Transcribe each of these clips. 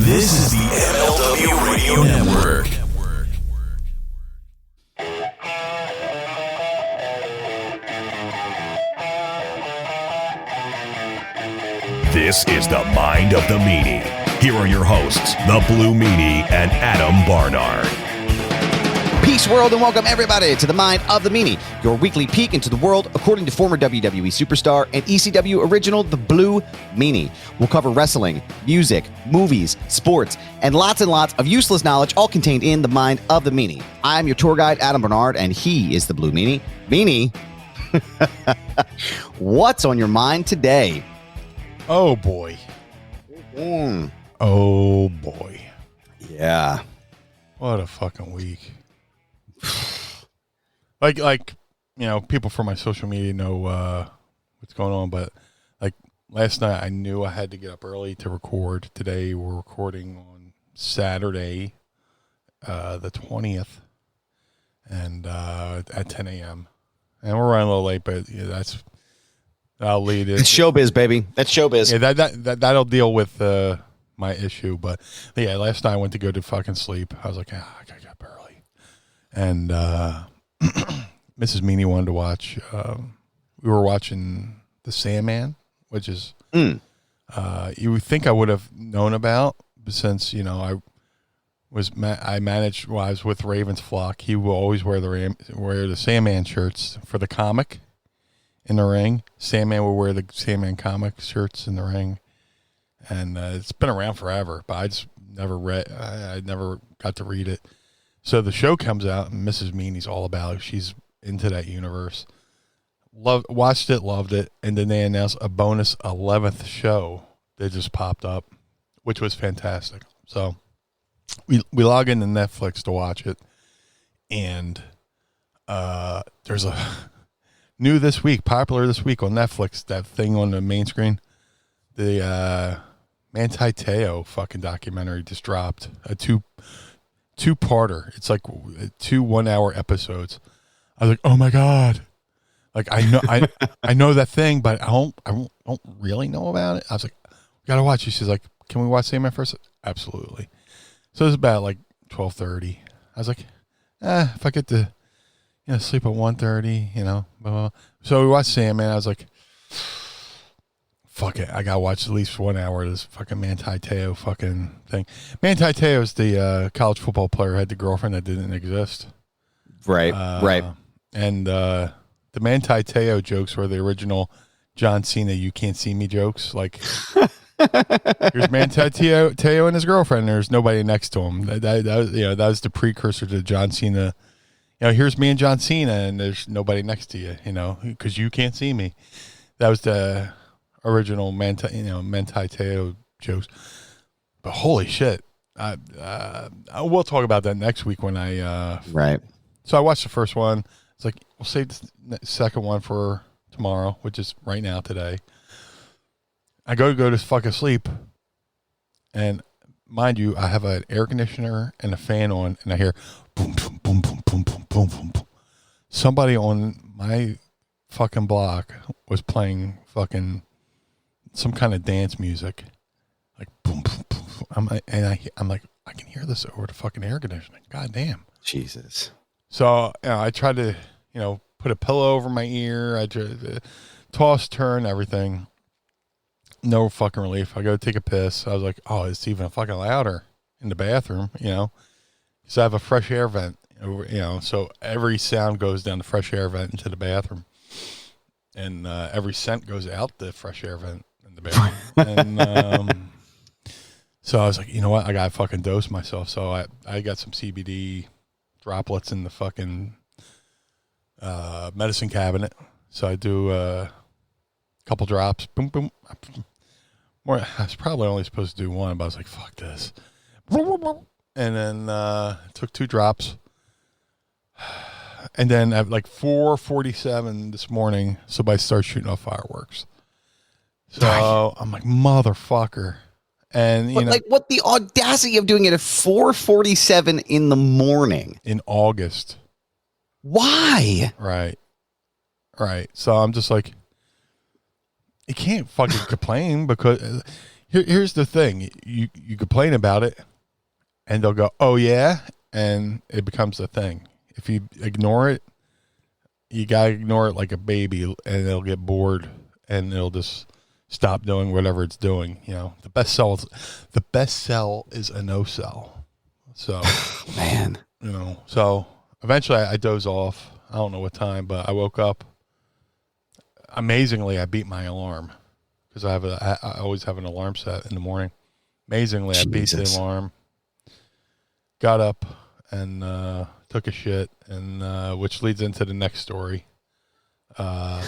This is the MLW Radio Network. This is the Mind of the Meanie. Here are your hosts, the Blue Meanie and Adam Barnard. Peace, world, and welcome everybody to the Mind of the Meanie, your weekly peek into the world according to former WWE superstar and ECW original, the Blue Meanie. We'll cover wrestling, music, movies, sports, and lots of useless knowledge, all contained in the Mind of the Meanie. I'm your tour guide, Adam Barnard, and he is the Blue Meanie. Meanie, what's on your mind today? Oh, boy. Oh, boy. Yeah. What a fucking week. Like, you know, people from my social media know what's going on, but like last night I knew I had to get up early to record. Today we're recording on Saturday, the 20th, and at 10 a.m. And we're running a little late, but yeah, that'll lead it. It's showbiz, baby. That's showbiz. Yeah, that'll deal with my issue. But yeah, last night I went to go to fucking sleep. I was like, I gotta get up early. And Mrs. Meanie wanted to watch. We were watching The Sandman, which is you would think I would have known about, since you know I was with Raven's flock. He will always wear the Sandman shirts for the comic in the ring. Sandman will wear the Sandman comic shirts in the ring, and it's been around forever. But I just never read. I never got to read it. So the show comes out, and Mrs. Meanie's all about it. She's into that universe. Watched it, loved it, and then they announced a bonus 11th show that just popped up, which was fantastic. So we log into Netflix to watch it, and there's a popular this week on Netflix, that thing on the main screen, the Manti Te'o fucking documentary just dropped, a two-parter. It's like 2 1-hour episodes. I was like, oh my god! Like I know that thing, but I don't really know about it. I was like, we gotta watch it. She's like, can we watch Sandman first? Absolutely. So it was about like 12:30. I was like, if I get to sleep at 1:30, blah, blah, blah. So we watched Sandman. I was like, fuck it, I gotta watch at least 1 hour of this fucking Manti Te'o fucking thing. Manti Te'o is the college football player who had the girlfriend that didn't exist. Right. And the Manti Te'o jokes were the original John Cena "You Can't See Me" jokes. Like, here's Manti Te'o and his girlfriend. There's nobody next to him. That was the precursor to John Cena. Here's me and John Cena, and there's nobody next to you. Because you can't see me. That was the original Manti Te'o jokes. But holy shit, we'll talk about that next week when I right. So I watched the first one. It's like, we'll save the second one for tomorrow, which is right now, today. I go to fucking sleep, and mind you, I have an air conditioner and a fan on, and I hear boom, boom, boom, boom, boom, boom, boom, boom, boom. Somebody on my fucking block was playing fucking some kind of dance music, like boom, boom, boom. I'm like, I can hear this over the fucking air conditioning. God damn. Jesus. So I tried to, put a pillow over my ear. I tried to toss, turn, everything. No fucking relief. I go take a piss. I was like, oh, it's even fucking louder in the bathroom, because I have a fresh air vent, so every sound goes down the fresh air vent into the bathroom, and every scent goes out the fresh air vent in the bathroom. And so I was like, you know what? I gotta fucking dose myself. So I got some CBD droplets in the fucking medicine cabinet. So I do a couple drops. Boom, boom. I was probably only supposed to do one, but I was like, fuck this. And then took 2 drops. And then at like 4:47 this morning, somebody starts shooting off fireworks. So I'm like, motherfucker. And what the audacity of doing it at 4:47 in the morning in August. Why? Right. So I'm just like, you can't fucking complain, because Here's the thing. You complain about it, and they'll go, oh, yeah, and it becomes a thing. If you ignore it, you got to ignore it like a baby, and it'll get bored, and it'll just stop doing whatever it's doing. You know, the best sell is a no sell. So, man, you know, so eventually I doze off. I don't know what time, but I woke up. Amazingly, I beat my alarm because I always have an alarm set in the morning. Amazingly, I beat the alarm, got up, and took a shit, and which leads into the next story. I'm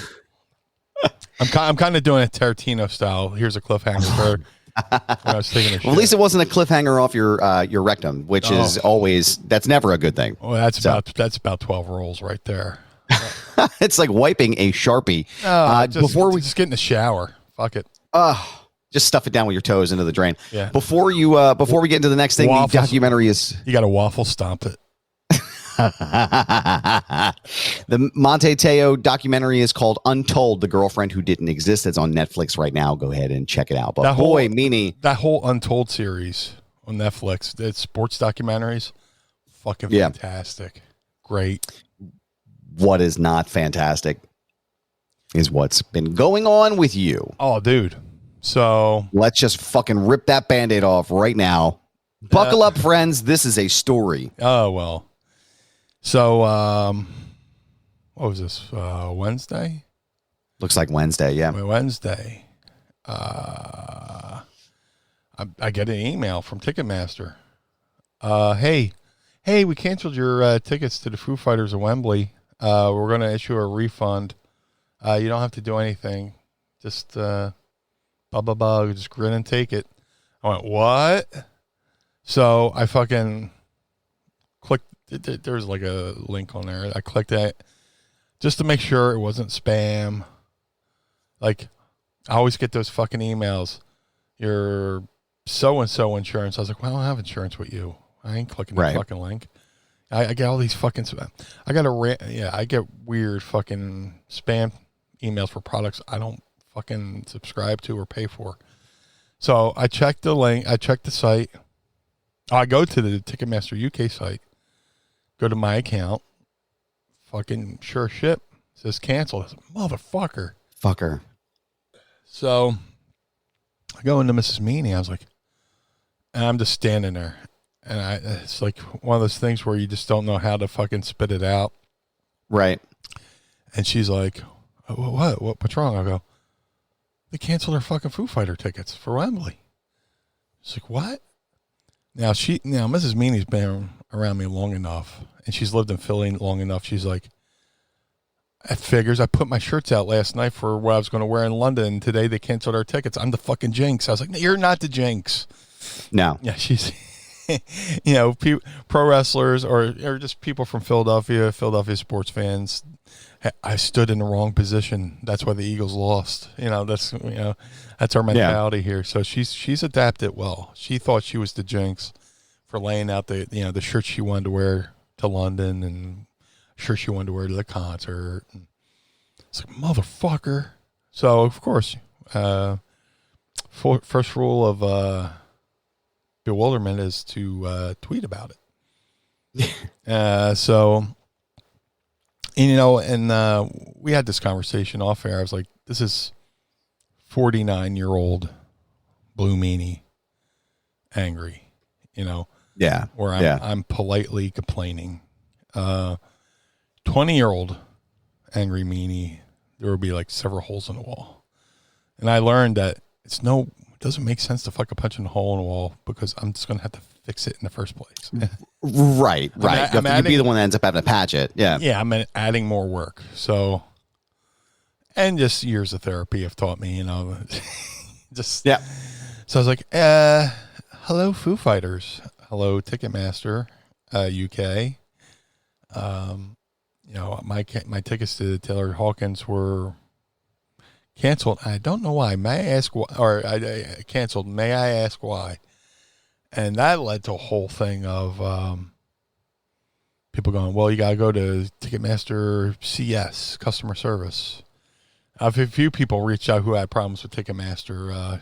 kind of doing it Tarantino style. Here's a cliffhanger for when I was taking a shit. Well, at least it wasn't a cliffhanger off your rectum, which is always, that's never a good thing. Well, that's about 12 rolls right there. It's like wiping a Sharpie. Just get in the shower. Fuck it. Just stuff it down with your toes into the drain. Yeah. Before we get into the next thing, the documentary is. You got to waffle stomp it. The Monte Teo documentary is called Untold: The Girlfriend Who Didn't Exist. It's on Netflix right now. Go ahead and check it out. But Meanie, that whole Untold series on Netflix, it's sports documentaries, fucking fantastic. Great. What is not fantastic is what's been going on with you. Oh, dude. So let's just fucking rip that Band-Aid off right now. Buckle up, friends. This is a story. Oh, well. So, what was this? Wednesday? Looks like Wednesday, yeah. Wednesday. I get an email from Ticketmaster. Hey, we canceled your tickets to the Foo Fighters at Wembley. We're going to issue a refund. You don't have to do anything. Just blah, blah, blah. Just grin and take it. I went, what? So I fucking clicked. There's like a link on there. I clicked that just to make sure it wasn't spam. Like, I always get those fucking emails. Your so-and-so insurance. I was like, well, I don't have insurance with you. I ain't clicking the fucking link. I get all these fucking, I get weird fucking spam emails for products I don't fucking subscribe to or pay for. So I checked the link. I checked the site. I go to the Ticketmaster UK site, go to my account, fucking sure shit, says cancel. I said, motherfucker. Fucker. So I go into Mrs. Meanie. I was like, and I'm just standing there. And it's like one of those things where you just don't know how to fucking spit it out. Right. And she's like, what's wrong? I go, they canceled our fucking Foo Fighter tickets for Wembley. She's like, what? Now Mrs. Meanie's been around me long enough, and she's lived in Philly long enough. She's like, it figures. I put my shirts out last night for what I was going to wear in London. And today they canceled our tickets. I'm the fucking jinx. I was like, no, you're not the jinx. No. Yeah, she's, pro wrestlers or just people from Philadelphia sports fans. I stood in the wrong position. That's why the Eagles lost. That's our mentality here. So she's adapted well. She thought she was the jinx for laying out the shirt she wanted to wear to London and shirt she wanted to wear to the concert. And it's like, motherfucker. So of course, first rule of bewilderment is to tweet about it. We had this conversation off air. I was like, this is 49-year-old Blue Meanie angry, Yeah. Where I'm politely complaining. 20-year-old angry Meanie, there would be like several holes in the wall. And I learned that it doesn't make sense to fuck a punch in a hole in the wall because I'm just going to have to fix it in the first place. Right. You'd be the one that ends up having to patch it. Yeah. Yeah, I'm adding more work. So, and just years of therapy have taught me, just. Yeah. So I was like, hello, Foo Fighters. Hello, Ticketmaster, UK. My tickets to Taylor Hawkins were canceled. I don't know why. May I ask why? Or I canceled. May I ask why? And that led to a whole thing of people going, well, you got to go to Ticketmaster CS, customer service. A few people reached out who had problems with Ticketmaster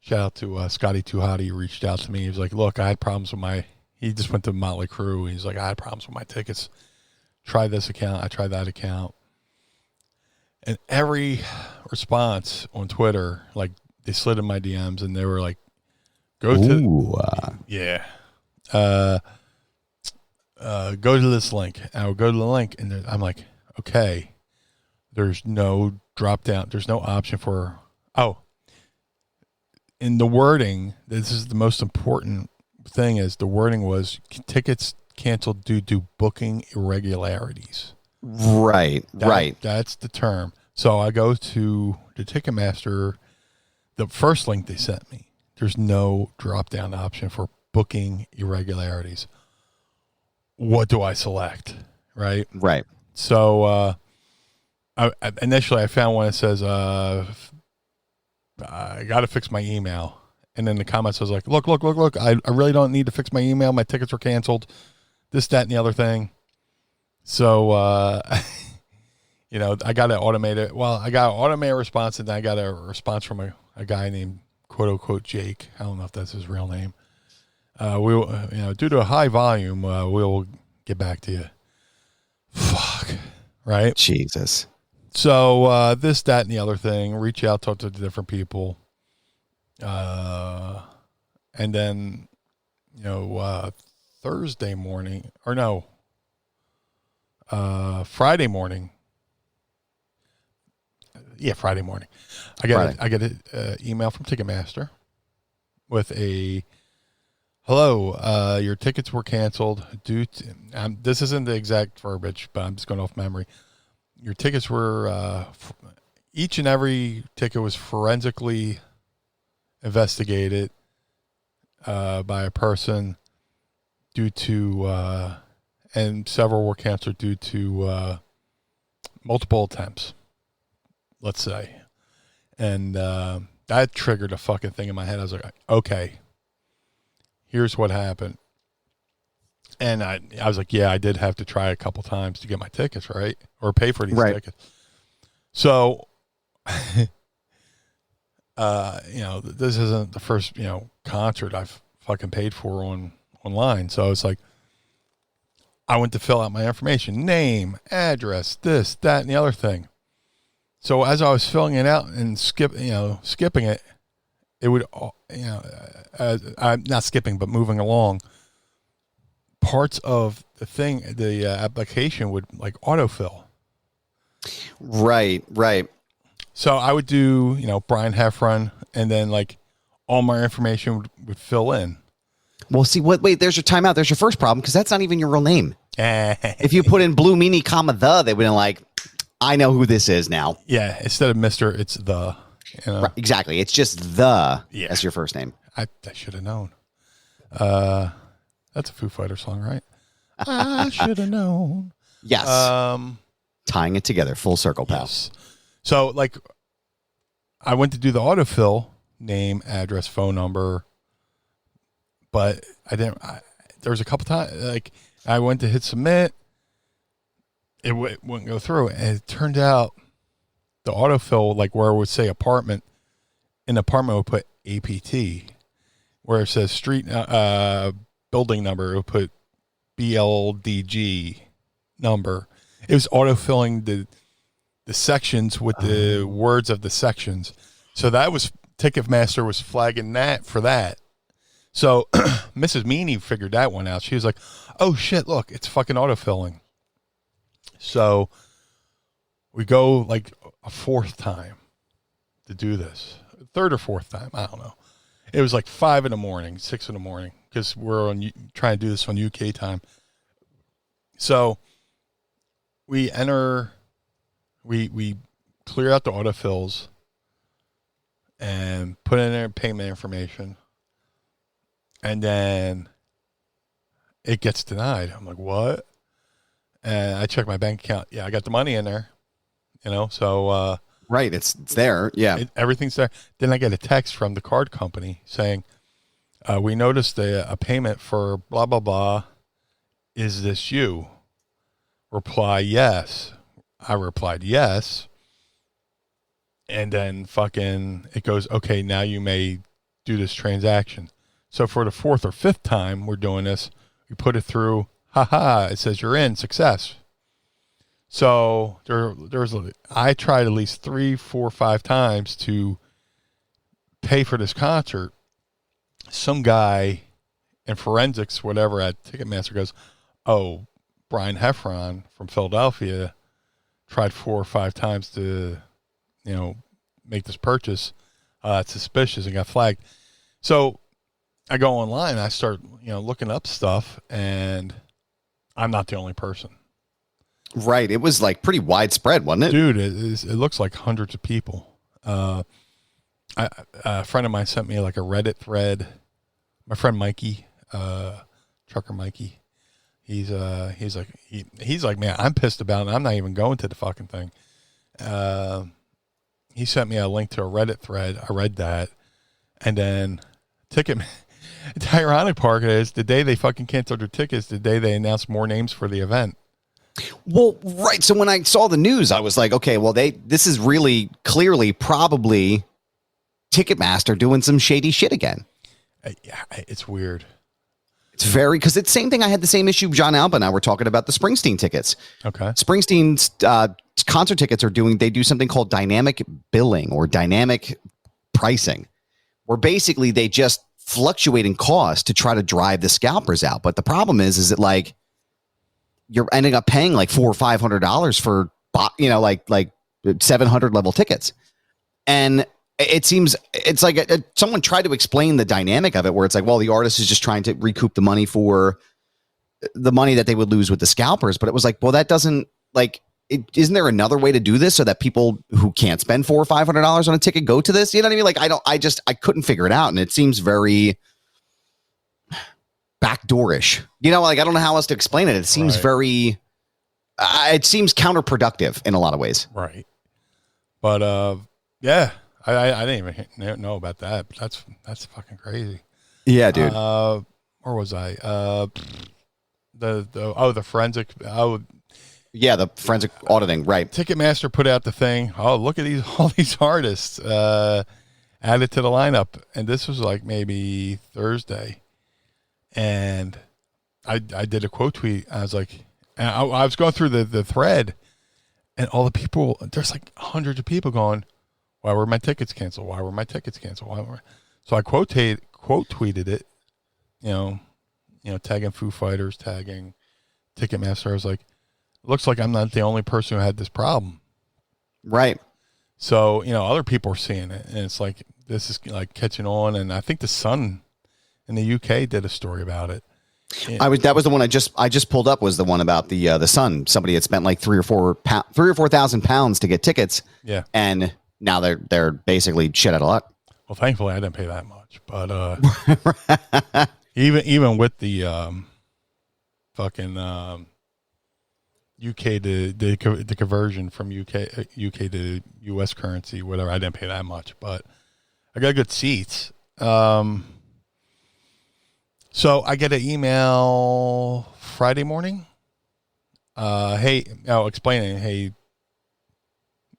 Shout out to Scotty Too Hottie. He reached out to me. He was like, look, I had problems with he just went to Motley Crue. He's like, I had problems with my tickets. Try this account. I tried that account. And every response on Twitter, like, they slid in my DMs and they were like, go to this link. And I would go to the link and I'm like, okay, there's no drop down. There's no option for, in the wording, this is the most important thing, is the wording was tickets canceled due to booking irregularities. Right. That's the term. So I go to the Ticketmaster, the first link they sent me, there's no drop down option for booking irregularities. What do I select? Right. So initially I found one that says, I got to fix my email. And then the comments was like, look, I really don't need to fix my email. My tickets were canceled. This, that, and the other thing. So, I got to automate it. Well, I got an automated response, and then I got a response from a guy named quote unquote Jake. I don't know if that's his real name. We'll, due to a high volume, we'll get back to you. Fuck. Right? Jesus. So this, that, and the other thing. Reach out, talk to the different people. And then, Thursday morning, or no, Friday morning. Yeah, Friday morning. I get an email from Ticketmaster with a, hello, your tickets were canceled due to, this isn't the exact verbiage, but I'm just going off memory. Your tickets were, each and every ticket was forensically investigated by a person due to, and several were canceled due to multiple attempts, let's say. And that triggered a fucking thing in my head. I was like, okay, here's what happened. And I was like, yeah, I did have to try a couple times to get my tickets, right? Or pay for these tickets. So, this isn't the first, concert I've fucking paid for online. So it's like, I went to fill out my information, name, address, this, that, and the other thing. So as I was filling it out and skipping it, it would, I'm not skipping, but moving along, parts of the application would like autofill. Right. So I would do, Brian Heffron, and then like all my information would fill in. Well, see, wait, there's your timeout. There's your first problem, because that's not even your real name. If you put in Blue Meanie, they would have like, I know who this is now. Yeah, instead of Mr., it's the. Right, exactly. It's just the as your first name. I should have known. That's a Foo Fighters song, right? I should have known. Yes. Tying it together, full circle, pal. Yes. So, like, I went to do the autofill, name, address, phone number, but I didn't. There was a couple times, like, I went to hit submit, it wouldn't go through, and it turned out the autofill, like where it would say apartment, an apartment would put APT, where it says street building number, it would put BLDG number. It was autofilling the sections with the words of the sections. So that was, Ticketmaster was flagging that for that. So Mrs. Meanie figured that one out. She was like, oh shit, look, it's fucking autofilling. So we go like a fourth time to do this. Third or fourth time, I don't know. It was like 5 a.m, 6 a.m, because we're trying to do this on UK time. So we clear out the autofills and put in their payment information, and then it gets denied. I'm like, what? And I check my bank account. Yeah, I got the money in there, so right, it's there. Yeah, everything's there. Then I get a text from the card company saying, we noticed a payment for blah blah blah. Is this you? Reply yes. I replied yes. And then fucking it goes, okay, now you may do this transaction. So for the fourth or fifth time we're doing this, we put it through. It says you're in, success. So I tried at least 3, 4, 5 times to pay for this concert. Some guy in forensics, whatever, at Ticketmaster goes, "Oh, Brian Heffron from Philadelphia tried 4 or 5 times to, make this purchase. It's suspicious," and got flagged. So I go online, I start, looking up stuff, and I'm not the only person. Right. It was like pretty widespread, wasn't it? Dude, it looks like hundreds of people. A friend of mine sent me like a Reddit thread. My friend Mikey, Trucker Mikey, he's like, man, I'm pissed about it. I'm not even going to the fucking thing. He sent me a link to a Reddit thread. I read that, and then the ironic part is the day they fucking canceled their tickets, the day they announced more names for the event. Well, right. So when I saw the news, I was like, okay, well, this is really clearly probably Ticketmaster doing some shady shit again. Yeah, it's weird. It's very, because it's the same thing. I had the same issue. John Alba and I were talking about the Springsteen tickets. Okay. Springsteen's concert tickets they do something called dynamic billing or dynamic pricing, where basically they just fluctuate in cost to try to drive the scalpers out. But the problem is that like you're ending up paying like $400 or $500 for, like 700 level tickets. And it seems it's like someone tried to explain the dynamic of it, where it's like, well, the artist is just trying to recoup the money for the money that they would lose with the scalpers. But it was like, well, that doesn't isn't there another way to do this so that people who can't spend $400 or $500 on a ticket go to this? You know what I mean? Like, I couldn't figure it out. And it seems very backdoorish, like, I don't know how else to explain it. It seems very, it seems counterproductive in a lot of ways. Right. But, yeah. I didn't even know about that. That's fucking crazy. Yeah, dude. Where was I? The forensic. Yeah, the forensic auditing. Right. Ticketmaster put out the thing. Oh, look at all these artists added to the lineup, and this was like maybe Thursday, and I did a quote tweet. I was like, I was going through the thread, and all the people. There's like hundreds of people going, "Why were my tickets canceled? Why were my tickets canceled?" So I quote tweeted it, tagging Foo Fighters, tagging Ticketmaster. I was like, looks like I'm not the only person who had this problem. Right. So, other people are seeing it, and it's like, this is like catching on. And I think the Sun in the UK did a story about it. That was the one I just pulled up, was the one about the Sun. Somebody had spent like £3,000 or £4,000 to get tickets. Yeah. And now they're basically shit out of luck. Well, thankfully I didn't pay that much, but even with the fucking UK to the conversion from UK to US currency, whatever, I didn't pay that much, but I got good seats. So I get an email Friday morning. Explaining, hey,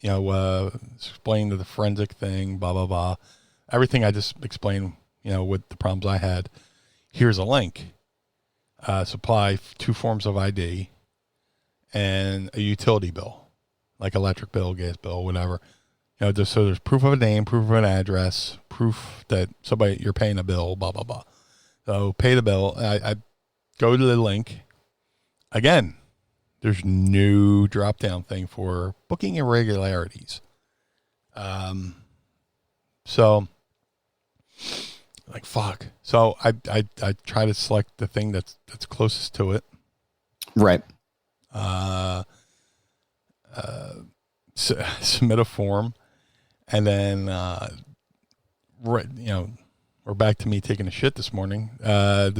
explain the forensic thing, blah, blah, blah. Everything I just explained, with the problems I had. Here's a link. Supply 2 forms of ID and a utility bill, like electric bill, gas bill, whatever. So there's proof of a name, proof of an address, proof that you're paying a bill, blah, blah, blah. So pay the bill. I go to the link. Again, there's no drop-down thing for booking irregularities. So, like, fuck. So I try to select the thing that's closest to it. Right. Submit a form, and then, we're back to me taking a shit this morning. I'm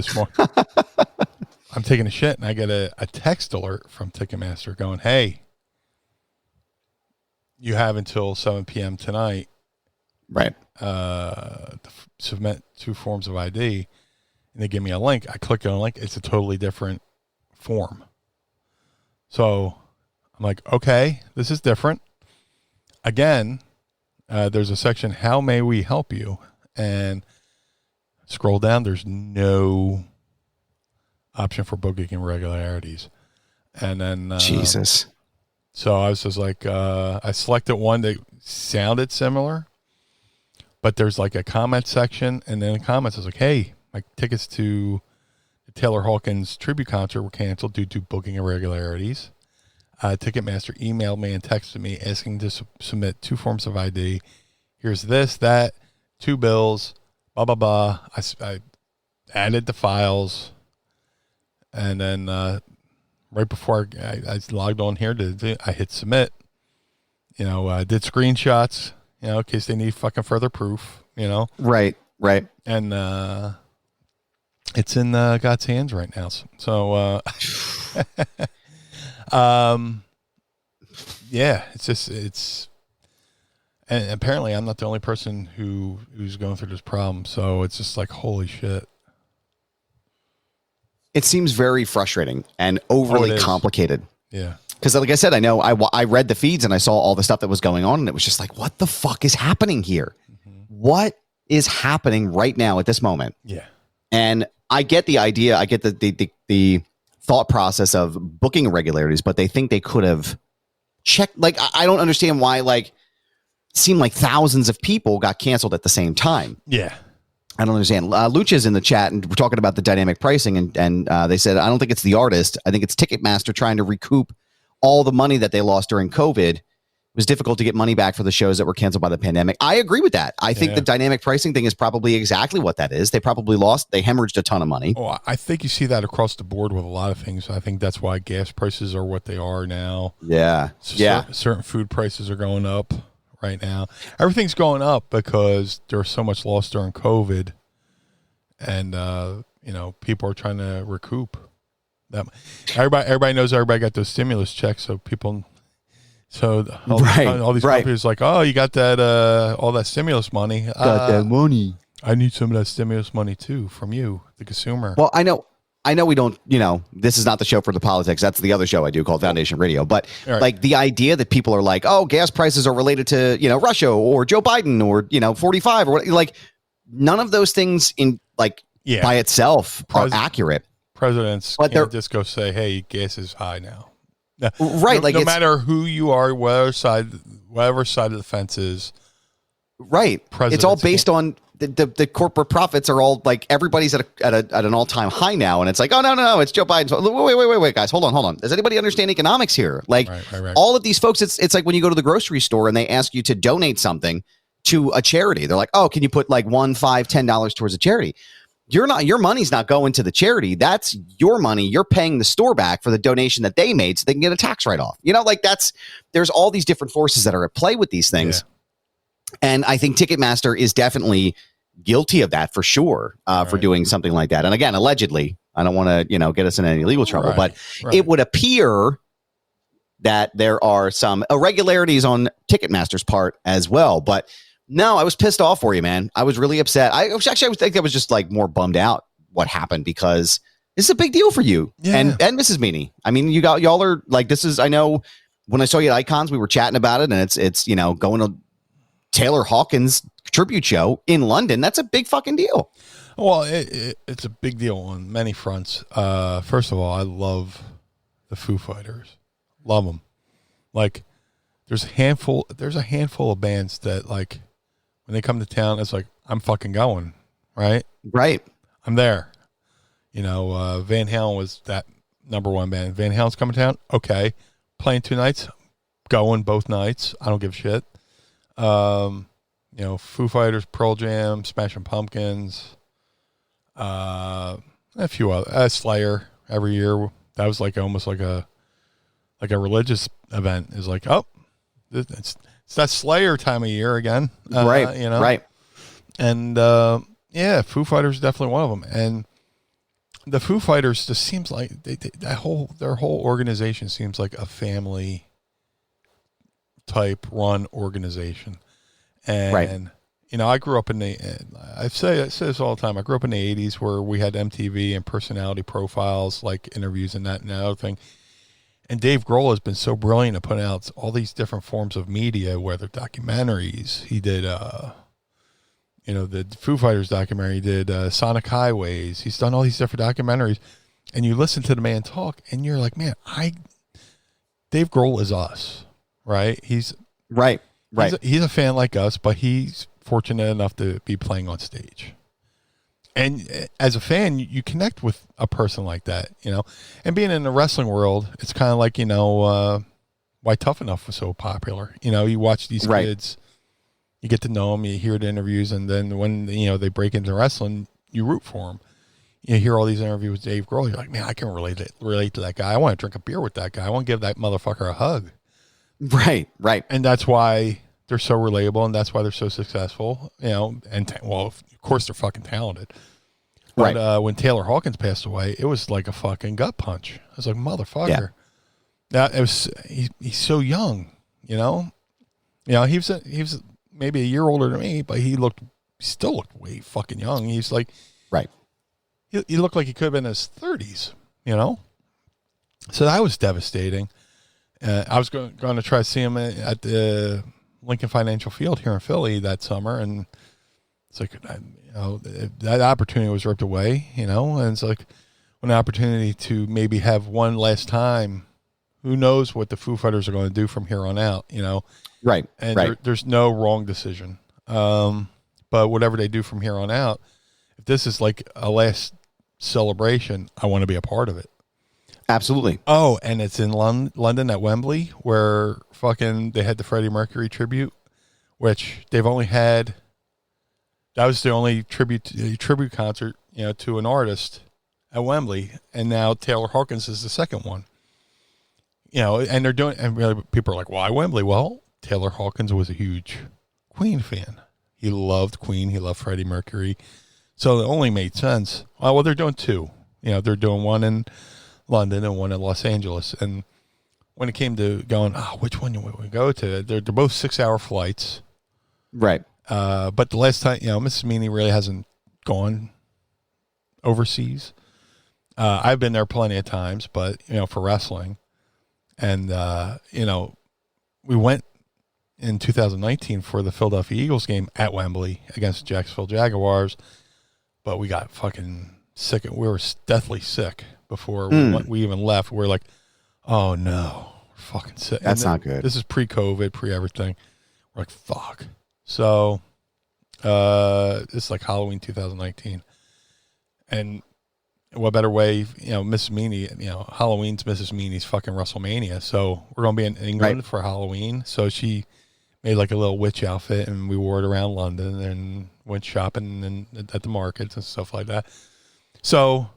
taking a shit, and I get a text alert from Ticketmaster going, hey, you have until 7 p.m. tonight. Right. To submit 2 forms of ID, and they give me a link. I click on a link. It's a totally different form. So I'm like, okay, this is different. Again, there's a section, how may we help you? And scroll down. There's no option for booking irregularities. And then Jesus. So I was just like, I selected one that sounded similar, but there's like a comment section, and then the comments is like, hey, my tickets to the Taylor Hawkins tribute concert were canceled due to booking irregularities. Ticketmaster emailed me and texted me asking to submit 2 forms of ID. Here's this, that, 2 bills, blah, blah, blah. I added the files, and then right before I logged on here, I hit submit. You know, I did screenshots, you know, in case they need fucking further proof, you know. Right. And it's in God's hands right now. So, yeah, it's and apparently I'm not the only person who's going through this problem. So it's just like, holy shit. It seems very frustrating and overly complicated. Yeah. Because like I said, I know I read the feeds and I saw all the stuff that was going on, and it was just like, what the fuck is happening here? Mm-hmm. What is happening right now at this moment? Yeah. And I get the idea. I get the thought process of booking irregularities, but they think they could have checked. Like, I don't understand why, like, it seemed like thousands of people got canceled at the same time. Yeah. I don't understand. Lucha's in the chat, and we're talking about the dynamic pricing, and they said, I don't think it's the artist. I think it's Ticketmaster trying to recoup all the money that they lost during COVID. It was difficult to get money back for the shows that were canceled by the pandemic. I agree with that. I think the dynamic pricing thing is probably exactly what that is. They probably they hemorrhaged a ton of money. Oh, I think you see that across the board with a lot of things. I think that's why gas prices are what they are now. Yeah. Certain food prices are going up right now. Everything's going up because there's so much loss during COVID, and you know, people are trying to recoup that. Everybody knows everybody got those stimulus checks, so people. So all these companies like, oh, you got that all that stimulus money. Got that money. I need some of that stimulus money too from you, the consumer. Well, I know we don't, you know, this is not the show for the politics. That's the other show I do called Foundation Radio. But like the idea that people are like, oh, gas prices are related to, you know, Russia or Joe Biden or, you know, 45 or what, like none of those things in like by itself are accurate. Presidents can't just go say, hey, gas is high now. Right. No matter who you are, whatever side of the fence is. Right. It's all based on the corporate profits are all like everybody's at an all-time high now. And it's like, oh, no, it's Joe Biden's. Wait, guys. Hold on. Does anybody understand economics here? Like all of these folks, it's like when you go to the grocery store and they ask you to donate something to a charity. They're like, oh, can you put like $1, $5, $10 towards a charity? Your money's not going to the charity. That's your money. You're paying the store back for the donation that they made so they can get a tax write-off. You know, like there's all these different forces that are at play with these things. Yeah. And I think Ticketmaster is definitely guilty of that for sure, for doing something like that. And again, allegedly, I don't want to, you know, get us in any legal trouble, but it would appear that there are some irregularities on Ticketmaster's part as well. But no, I was pissed off for you, man. I was really upset. I think I was just like more bummed out what happened because this is a big deal for you and Mrs. Meanie. I mean, y'all are like, this is, I know when I saw you at Icons, we were chatting about it, and it's, you know, going to Taylor Hawkins tribute show in London. That's a big fucking deal. Well, it's a big deal on many fronts. First of all, I love the Foo Fighters. Love them. Like there's a handful of bands that like, when they come to town, it's like, I'm fucking going, right? Right. I'm there. You know, Van Halen was that number one band. Van Halen's coming to town? Okay. Playing 2 nights? Going both nights. I don't give a shit. You know, Foo Fighters, Pearl Jam, Smashing Pumpkins, a few other, Slayer every year. That was like almost like a religious event. Is like, oh, it's that Slayer time of year again. Right. You know? Right. And, Foo Fighters is definitely one of them. And the Foo Fighters just seems like their whole organization seems like a family type run organization. And, you know, I grew up I say this all the time. I grew up in the 80s where we had MTV and personality profiles, like interviews and that and the other thing. And Dave Grohl has been so brilliant at putting out all these different forms of media, whether documentaries, he did, the Foo Fighters documentary. He did Sonic Highways. He's done all these different documentaries, and you listen to the man talk, and you're like, man, Dave Grohl is us, right? He's right. He's a fan like us, but he's fortunate enough to be playing on stage. And as a fan, you connect with a person like that, And being in the wrestling world, it's kind of like, why Tough Enough was so popular. You watch these kids, you get to know them, you hear the interviews, and then when, they break into wrestling, you root for them. You hear all these interviews with Dave Grohl, you're like, man, I can relate to that guy. I want to drink a beer with that guy. I want to give that motherfucker a hug. Right. And that's why they're so relatable, and that's why they're so successful, of course they're fucking talented. But when Taylor Hawkins passed away, it was like a fucking gut punch. I was like, motherfucker. Yeah. He's so young, he was maybe a year older than me, but he still looked way fucking young. He's like, he looked like he could have been in his 30s, So that was devastating. I was going to try to see him at the Lincoln Financial Field here in Philly that summer, and it's like, that opportunity was ripped away, and it's like an opportunity to maybe have one last time. Who knows what the Foo Fighters are going to do from here on out, Right. And there's no wrong decision. But whatever they do from here on out, if this is like a last celebration, I want to be a part of it. Absolutely. Oh, and it's in London at Wembley, where they had the Freddie Mercury tribute, which they've only had. That was the only tribute concert, to an artist at Wembley, and now Taylor Hawkins is the second one. And they're doing, and really people are like, why Wembley? Well, Taylor Hawkins was a huge Queen fan. He loved Queen. He loved Freddie Mercury. So it only made sense. Well, they're doing two. They're doing one in London and one in Los Angeles. And when it came to going, which one do we go to? They're both 6-hour flights. Right. But the last time, Mrs. Meanie really hasn't gone overseas. I've been there plenty of times, but, for wrestling. And, we went in 2019 for the Philadelphia Eagles game at Wembley against the Jacksonville Jaguars, but we got fucking sick. We were deathly sick before we even left. We were like, oh no, we're fucking sick. That's not good. This is pre-COVID, pre-everything. We're like, fuck. So, it's like Halloween 2019. And what better way, Mrs. Meanie, Halloween's Mrs. Meanie's fucking WrestleMania. So we're going to be in England for Halloween. So she made like a little witch outfit, and we wore it around London and went shopping and at the markets and stuff like that. So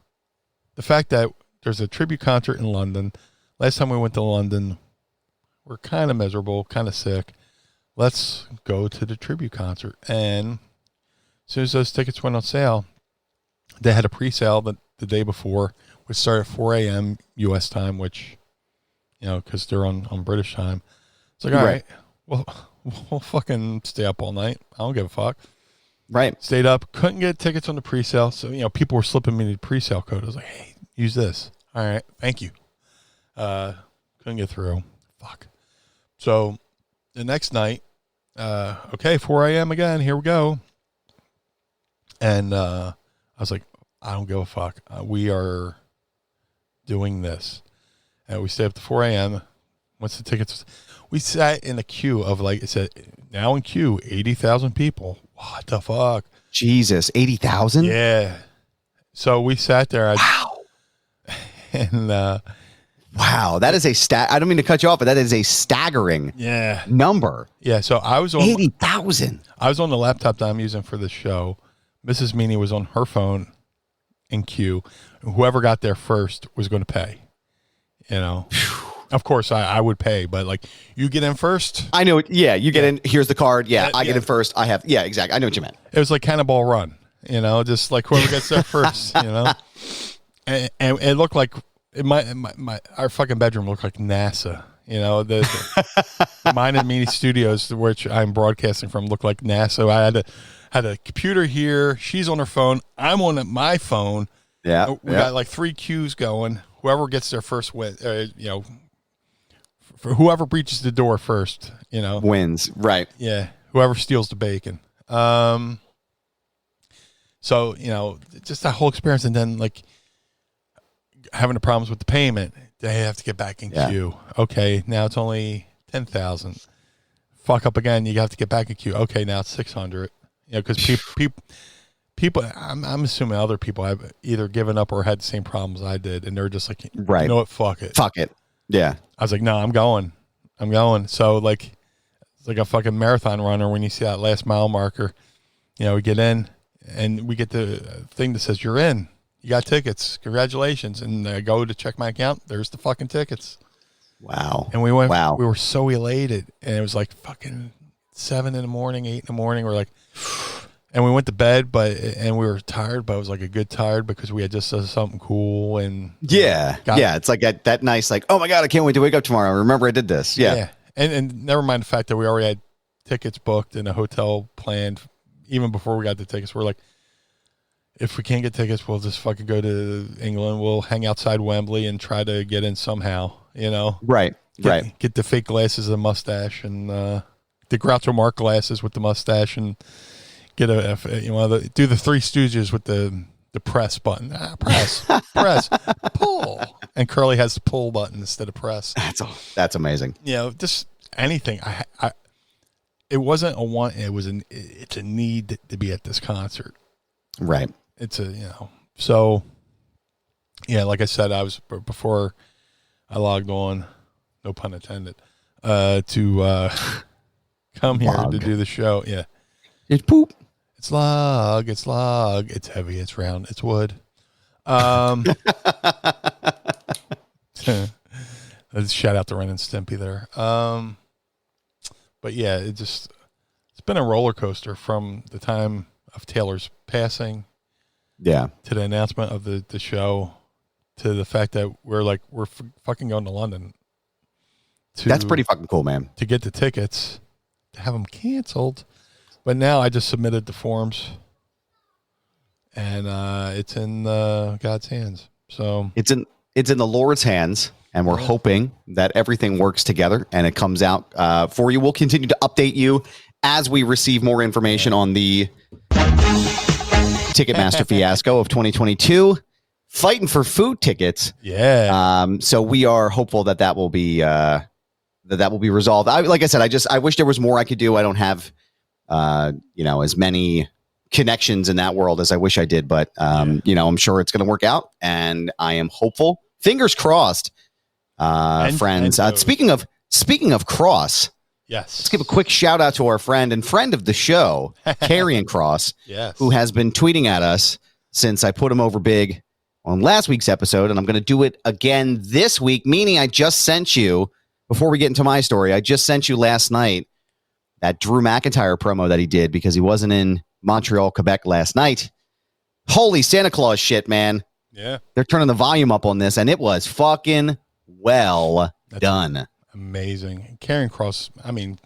the fact that there's a tribute concert in London, last time we went to London, we're kind of miserable, kind of sick. Let's go to the tribute concert. And as soon as those tickets went on sale, they had a pre-sale the day before, which started at 4 a.m. U.S. time, which, because they're on British time. It's like, all right, well, we'll fucking stay up all night. I don't give a fuck. Right. Stayed up, couldn't get tickets on the pre-sale. So, people were slipping me the pre-sale code. I was like, hey, use this. All right, thank you. Couldn't get through. Fuck. So the next night, 4 a.m. again, here we go. And I was like, I don't give a fuck. We are doing this. And we stayed up to 4 a.m. Once the tickets, we sat in a queue of, like it said, now in queue, 80,000 people. What the fuck? Jesus, 80,000? Yeah. So we sat there. Wow. And wow, that is I don't mean to cut you off, but that is a staggering number. Yeah, so I was on 80,000. I was on the laptop that I'm using for the show. Mrs. Meanie was on her phone in queue. Whoever got there first was going to pay. Of course, I would pay, but like, you get in first. I know. Yeah, you get in. Here's the card. Yeah, I get in first. I have. Yeah, exactly. I know what you meant. It was like Cannonball Run. Just like whoever gets there first. And it looked like our fucking bedroom looked like NASA. The mine and Meanie Studios, which I'm broadcasting from, looked like NASA. I had a computer here. She's on her phone. I'm on my phone. Yeah, we got like 3 queues going. Whoever gets there first wins. For whoever breaches the door first, wins. Right. Yeah. Whoever steals the bacon. So So, just that whole experience. And then like having the problems with the payment, they have to get back in queue. Okay. Now it's only 10,000. Fuck up again. You have to get back in queue. Okay. Now it's 600, cause people, I'm assuming other people have either given up or had the same problems I did. And they're just like, right. You know what? Fuck it. Yeah. I was like, no, I'm going. So like, it's like a fucking marathon runner. When you see that last mile marker, we get in and we get the thing that says you're in, you got tickets. Congratulations. And I go to check my account. There's the fucking tickets. Wow. And we went, we were so elated. And it was like fucking 7 in the morning, 8 in the morning. We're like, and we went to bed, and we were tired, but it was like a good tired because we had just done something cool. And it's like that nice, like, oh my God, I can't wait to wake up tomorrow. Remember I did this. Yeah. And never mind the fact that we already had tickets booked and a hotel planned even before we got the tickets. We're like, if we can't get tickets, we'll just fucking go to England. We'll hang outside Wembley and try to get in somehow, Right. Get the fake glasses and mustache and the Groucho Marx glasses with the mustache and get do the Three Stooges with the press button. Press, pull. And Curly has the pull button instead of press. That's amazing. Just anything. It wasn't a want. It's a need to be at this concert. Right. It's so like I said, I was before I logged on, no pun intended, to come here to do the show. Yeah. It's poop. It's log. It's heavy. It's round. It's wood. Shout out to Ren and Stimpy there. But yeah, it's been a roller coaster from the time of Taylor's passing, to the announcement of the show, to the fact that we're fucking going to London. That's pretty fucking cool, man. To get the tickets, to have them canceled. But now I just submitted the forms, and it's in God's hands. So it's in the Lord's hands, and we're hoping that everything works together and it comes out for you. We'll continue to update you as we receive more information on the Ticketmaster fiasco of 2022. Fighting for Foo Tickets. Yeah. So we are hopeful that will be that will be resolved. Like I said, I wish there was more I could do. I don't have as many connections in that world as I wish I did, but I'm sure it's going to work out, and I am hopeful. Fingers crossed, friends. Speaking of Kross, yes, let's give a quick shout out to our friend of the show, Karrion Kross, yes, who has been tweeting at us since I put him over big on last week's episode, and I'm going to do it again this week. Meaning, I just sent you, before we get into my story, I just sent you last night that Drew McIntyre promo that he did because he wasn't in Montreal, Quebec last night. Holy Santa Claus shit, man. Yeah. They're turning the volume up on this, and it was fucking well done. Amazing. Karrion Kross, I mean,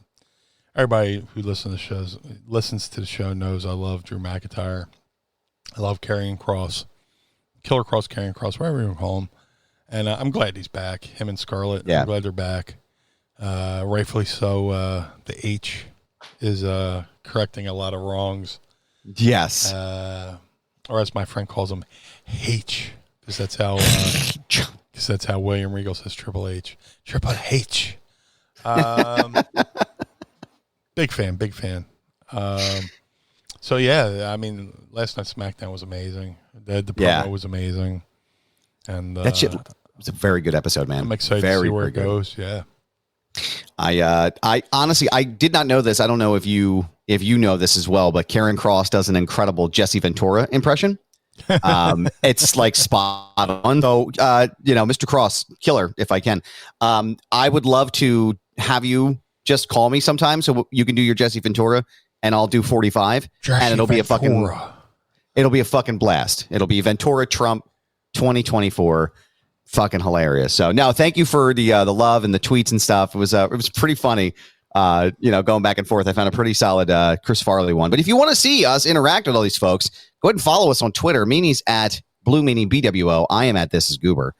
everybody who listens to the show knows I love Drew McIntyre. I love Karrion Kross. Killer Kross, Karrion Kross, whatever you call him. And I'm glad he's back. Him and Scarlett. Yeah. I'm glad they're back. Rightfully so. The H is correcting a lot of wrongs. Yes. Or as my friend calls him, H, because that's how William Regal says Triple H. Triple H. Big fan. So yeah, I mean, last night's SmackDown was amazing. The promo was amazing, and that shit was a very good episode, man. I'm excited to see where it goes. Yeah. I honestly, I did not know this. I don't know if you know this as well, but Karrion Kross does an incredible Jesse Ventura impression. It's like spot on. So, Mr. Kross, killer, if I can. I would love to have you just call me sometime so you can do your Jesse Ventura and I'll do 45 and it'll be a fucking blast. It'll be Ventura Trump 2024. Fucking hilarious. So no, thank you for the love and the tweets and stuff. It was pretty funny. Going back and forth. I found a pretty solid Chris Farley one. But if you want to see us interact with all these folks, go ahead and follow us on Twitter. Meanie's at Blue Meanie BWO. I am at This Is Goober,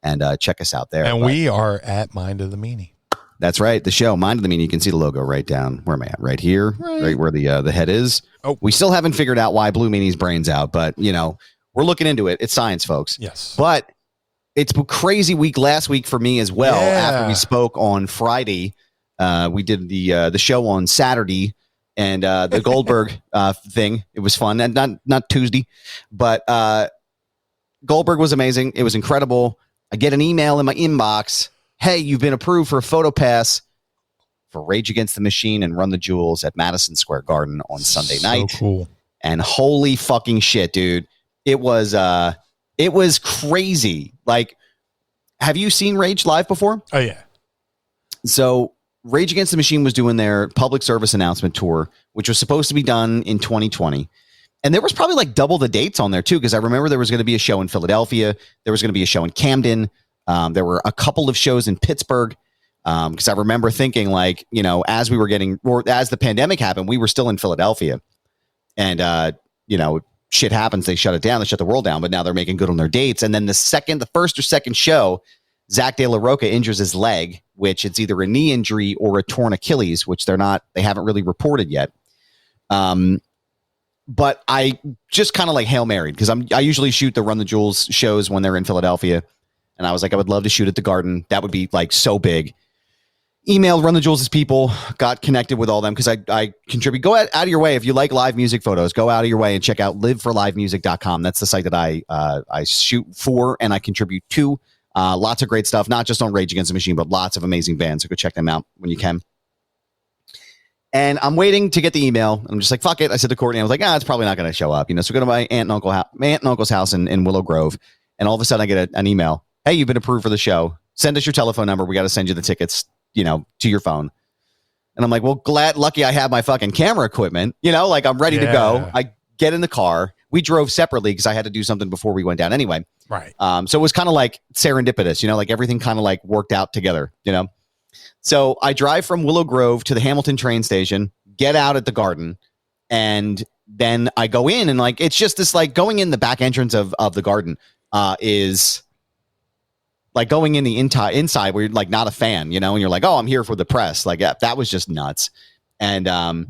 and check us out there. And we are at Mind of the Meanie. That's right. The show, Mind of the Meanie. You can see the logo right down. Where am I at? Right here, right where the head is. Oh, we still haven't figured out why Blue Meanie's brain's out, but we're looking into it. It's science, folks. Yes. But it's a crazy week last week for me as well. After we spoke on Friday, we did the show on Saturday, and the Goldberg thing. It was fun, and not Tuesday, but Goldberg was amazing. It was incredible. I get an email in my inbox. Hey, you've been approved for a photo pass for Rage Against the Machine and Run the Jewels at Madison Square Garden on Sunday night. Cool. And holy fucking shit, dude. It was crazy. Like, have you seen Rage live before? Oh, yeah. So Rage Against the Machine was doing their public service announcement tour, which was supposed to be done in 2020. And there was probably like double the dates on there too, because I remember there was going to be a show in Philadelphia. There was going to be a show in Camden. There were a couple of shows in Pittsburgh. Because I remember thinking like, as the pandemic happened, we were still in Philadelphia. And, shit happens. They shut it down. They shut the world down. But now they're making good on their dates. And then the first or second show, Zach De La Rocha injures his leg, which it's either a knee injury or a torn Achilles, which they haven't really reported yet. But I just kind of like Hail Mary, because I usually shoot the Run the Jewels shows when they're in Philadelphia. And I was like, I would love to shoot at the Garden. That would be like so big. Emailed Run the Jewels' people, got connected with all them because I contribute. Go out of your way. If you like live music photos, go out of your way and check out liveforlivemusic.com. That's the site that I shoot for and I contribute to. Lots of great stuff, not just on Rage Against the Machine, but lots of amazing bands. So go check them out when you can. And I'm waiting to get the email. I'm just like, fuck it. I said to Courtney, I was like, it's probably not going to show up. So go to my aunt and uncle's house in Willow Grove. And all of a sudden I get an email. Hey, you've been approved for the show. Send us your telephone number. We got to send you the tickets, to your phone. And I'm like, well, lucky I have my fucking camera equipment, like I'm ready to go. I get in the car. We drove separately because I had to do something before we went down anyway. Right. So it was kind of like serendipitous, like everything kind of like worked out together, So I drive from Willow Grove to the Hamilton train station, get out at the Garden, and then I go in, and like it's just this like going in the back entrance of the Garden is like going in the inside where you're like not a fan, and you're like, oh, I'm here for the press. Like, yeah, that was just nuts. And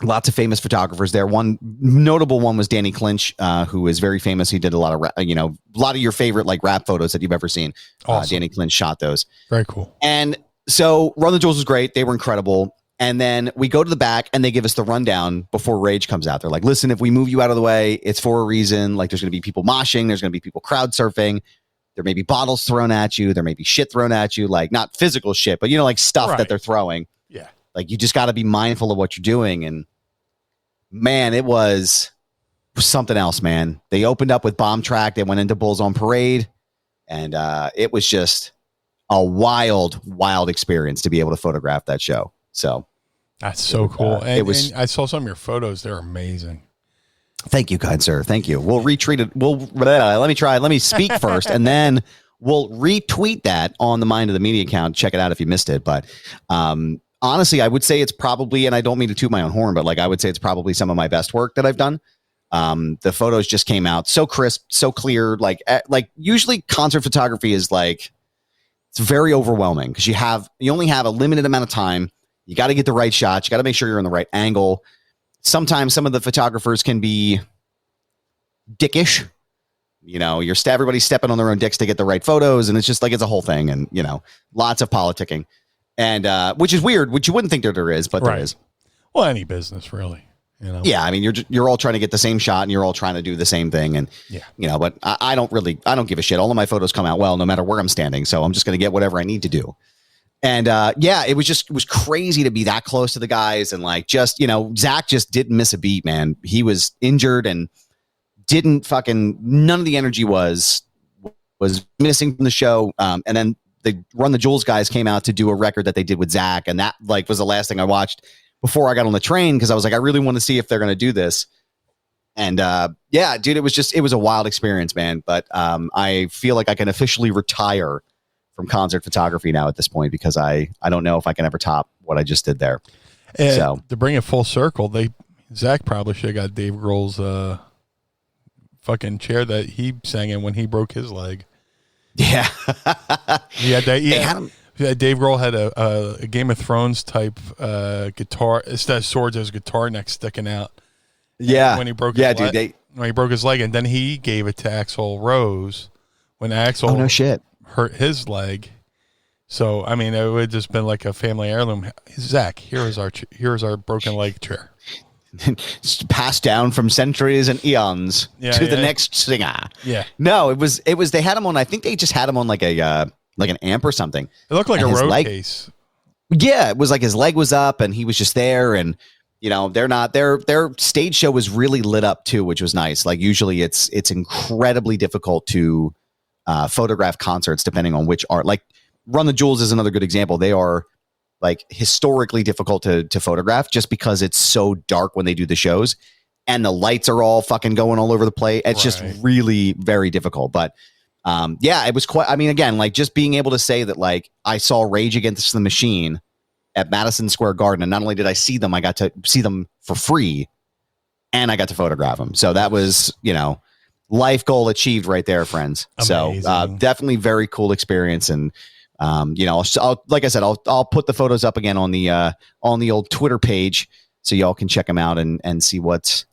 lots of famous photographers there. One notable one was Danny Clinch, who is very famous. He did a lot of a lot of your favorite like rap photos that you've ever seen. Awesome. Danny Clinch shot those. Very cool. And so Run the Jewels was great. They were incredible. And then we go to the back and they give us the rundown before Rage comes out. They're like, listen, if we move you out of the way, it's for a reason. Like there's going to be people moshing. There's going to be people crowd surfing. There may be bottles thrown at you. There may be shit thrown at you, like not physical shit, but like stuff that they're throwing. Yeah. Like you just got to be mindful of what you're doing. And man, it was something else, man. They opened up with Bomb Track. They went into Bulls on Parade. And it was just a wild, wild experience to be able to photograph that show. So that's so cool. And and I saw some of your photos. They're amazing. Thank you, kind sir. Thank you. We'll retweet it. Let me speak first, and then we'll retweet that on the Mind of the Media account. Check it out if you missed it. But honestly, I would say it's probably, and I don't mean to toot my own horn, but like I would say it's probably some of my best work that I've done. The photos just came out so crisp, so clear. Like usually concert photography is like, it's very overwhelming because you only have a limited amount of time. You got to get the right shots. You got to make sure you're in the right angle. Sometimes some of the photographers can be dickish. Everybody's stepping on their own dicks to get the right photos. And it's just like, it's a whole thing. And, lots of politicking. And which is weird, which you wouldn't think that there is, but there is. Well, any business, really. Yeah, I mean, you're all trying to get the same shot and you're all trying to do the same thing. And, but I don't give a shit. All of my photos come out well, no matter where I'm standing. So I'm just going to get whatever I need to do. And it was crazy to be that close to the guys. And like, just, Zach just didn't miss a beat, man. He was injured and none of the energy was missing from the show. And then the Run the Jewels guys came out to do a record that they did with Zach. And that like was the last thing I watched before I got on the train. Cause I was like, I really want to see if they're going to do this. And dude, it was a wild experience, man. But I feel like I can officially retire from concert photography now at this point, because I don't know if I can ever top what I just did there. And so to bring it full circle, Zach probably should have got Dave Grohl's fucking chair that he sang in when he broke his leg. Yeah. He had that. Dave Grohl had a Game of Thrones type guitar. Instead of swords, there's a guitar neck sticking out. Yeah. When he broke his dude. When he broke his leg, and then he gave it to Axl Rose when Axl no shit. hurt his leg. So I mean, it would have just been like a family heirloom. Zach, here's our broken leg chair. Passed down from centuries and eons to the next singer. Yeah. No, it was. They had him on. I think they just had him on like an amp or something. It looked like a road case. Yeah, it was like his leg was up and he was just there, and their stage show was really lit up too, which was nice. Like usually it's incredibly difficult to photograph concerts depending on which art. Like Run the Jewels is another good example. They are like historically difficult to photograph just because it's so dark when they do the shows and the lights are all fucking going all over the place. It's just really very difficult. But it was quite, I mean, again, like just being able to say that like I saw Rage Against the Machine at Madison Square Garden, and not only did I see them, I got to see them for free and I got to photograph them. So that was, life goal achieved right there, friends. Amazing. So definitely very cool experience. And I'll, like I said, I'll put the photos up again on the old Twitter page so y'all can check them out and see what's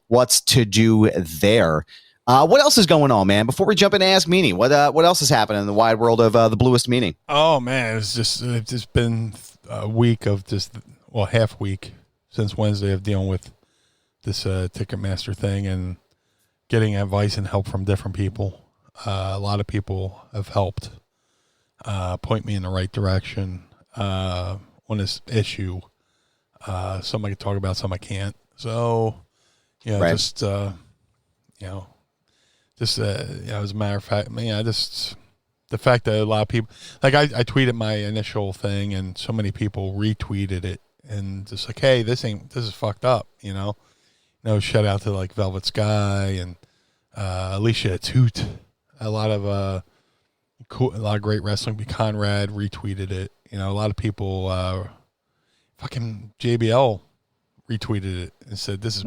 to do there. What else is going on, man? Before we jump in and ask Meanie, what else is happening in the wide world of the Bluest Meanie? Oh man, it's just been a week of half week since Wednesday of dealing with this Ticketmaster thing and getting advice and help from different people. A lot of people have helped point me in the right direction on this issue. Some I can talk about, some I can't. So, as a matter of fact, the fact that a lot of people, like I tweeted my initial thing and so many people retweeted it and just like, hey, this is fucked up, shout out to like Velvet Sky and Alicia Toot, a lot of great wrestling. Conrad retweeted it. A lot of people, fucking JBL retweeted it and said this is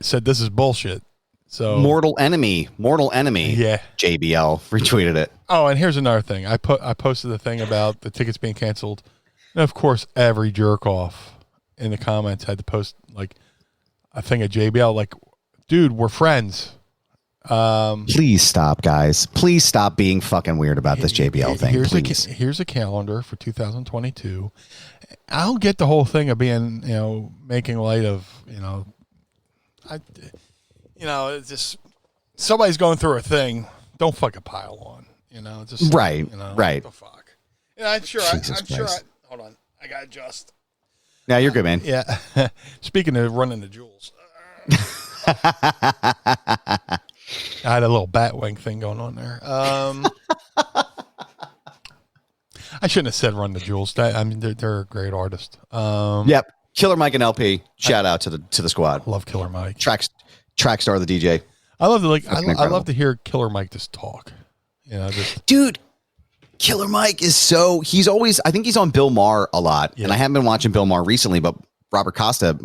said this is bullshit. So mortal enemy. Yeah, JBL retweeted it. Oh, and here's another thing. I posted the thing about the tickets being canceled, and of course, every jerk off in the comments had to post like a thing of JBL. Like, dude, we're friends. Please stop, guys. Please stop being fucking weird about this JBL thing. Here's a calendar for 2022. I don't get the whole thing of being, making light of, it's just somebody's going through a thing. Don't fucking pile on, just right. What the fuck? I'm sure. Hold on, I gotta adjust. Yeah, you're good, man. Yeah. Speaking of running the jewels, I had a little bat wing thing going on there. I shouldn't have said Run the Jewels. They're a great artist. Yep. Killer Mike and LP. Shout out to the squad. Love Killer Mike. Track star, the DJ. I love to hear Killer Mike just talk. Dude, Killer Mike is I think he's on Bill Maher a lot. Yeah. And I haven't been watching Bill Maher recently, but Robert Costa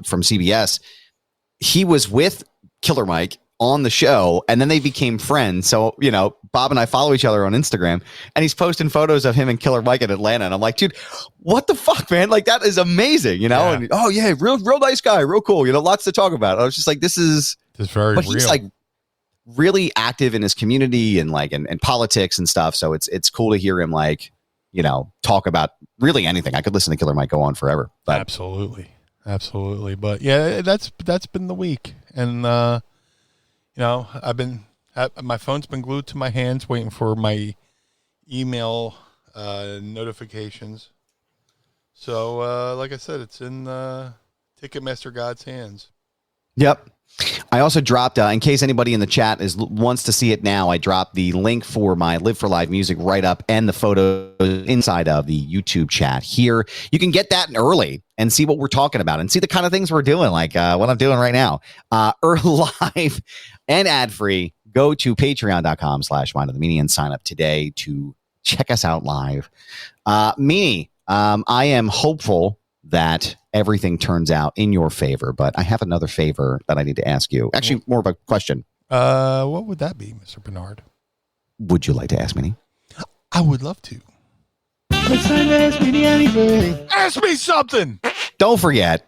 from CBS, he was with Killer Mike on the show, and then they became friends. So, Bob and I follow each other on Instagram, and he's posting photos of him and Killer Mike in Atlanta. And I'm like, dude, what the fuck, man? Like, that is amazing, Yeah. And real nice guy, real cool, lots to talk about. I was just like, this is very real. He's like really active in his community and like, and politics and stuff. So it's cool to hear him like, talk about really anything. I could listen to Killer Mike go on forever. But Absolutely. But yeah, that's been the week. And, my phone's been glued to my hands waiting for my email notifications. So, like I said, it's in Ticketmaster God's hands. Yep. I also dropped, in case anybody in the chat wants to see it now, I dropped the link for my Live for Live music right up and the photos inside of the YouTube chat here. You can get that early and see what we're talking about and see the kind of things we're doing, like what I'm doing right now. Live and ad-free. Go to patreon.com/mindofthemeanie and sign up today to check us out live. Meanie, I am hopeful that everything turns out in your favor, but I have another favor that I need to ask you. Actually, more of a question. What would that be, Mr. Barnard? Would you like to ask Meanie? I would love to. It's time to ask me anything. Ask me something. Don't forget,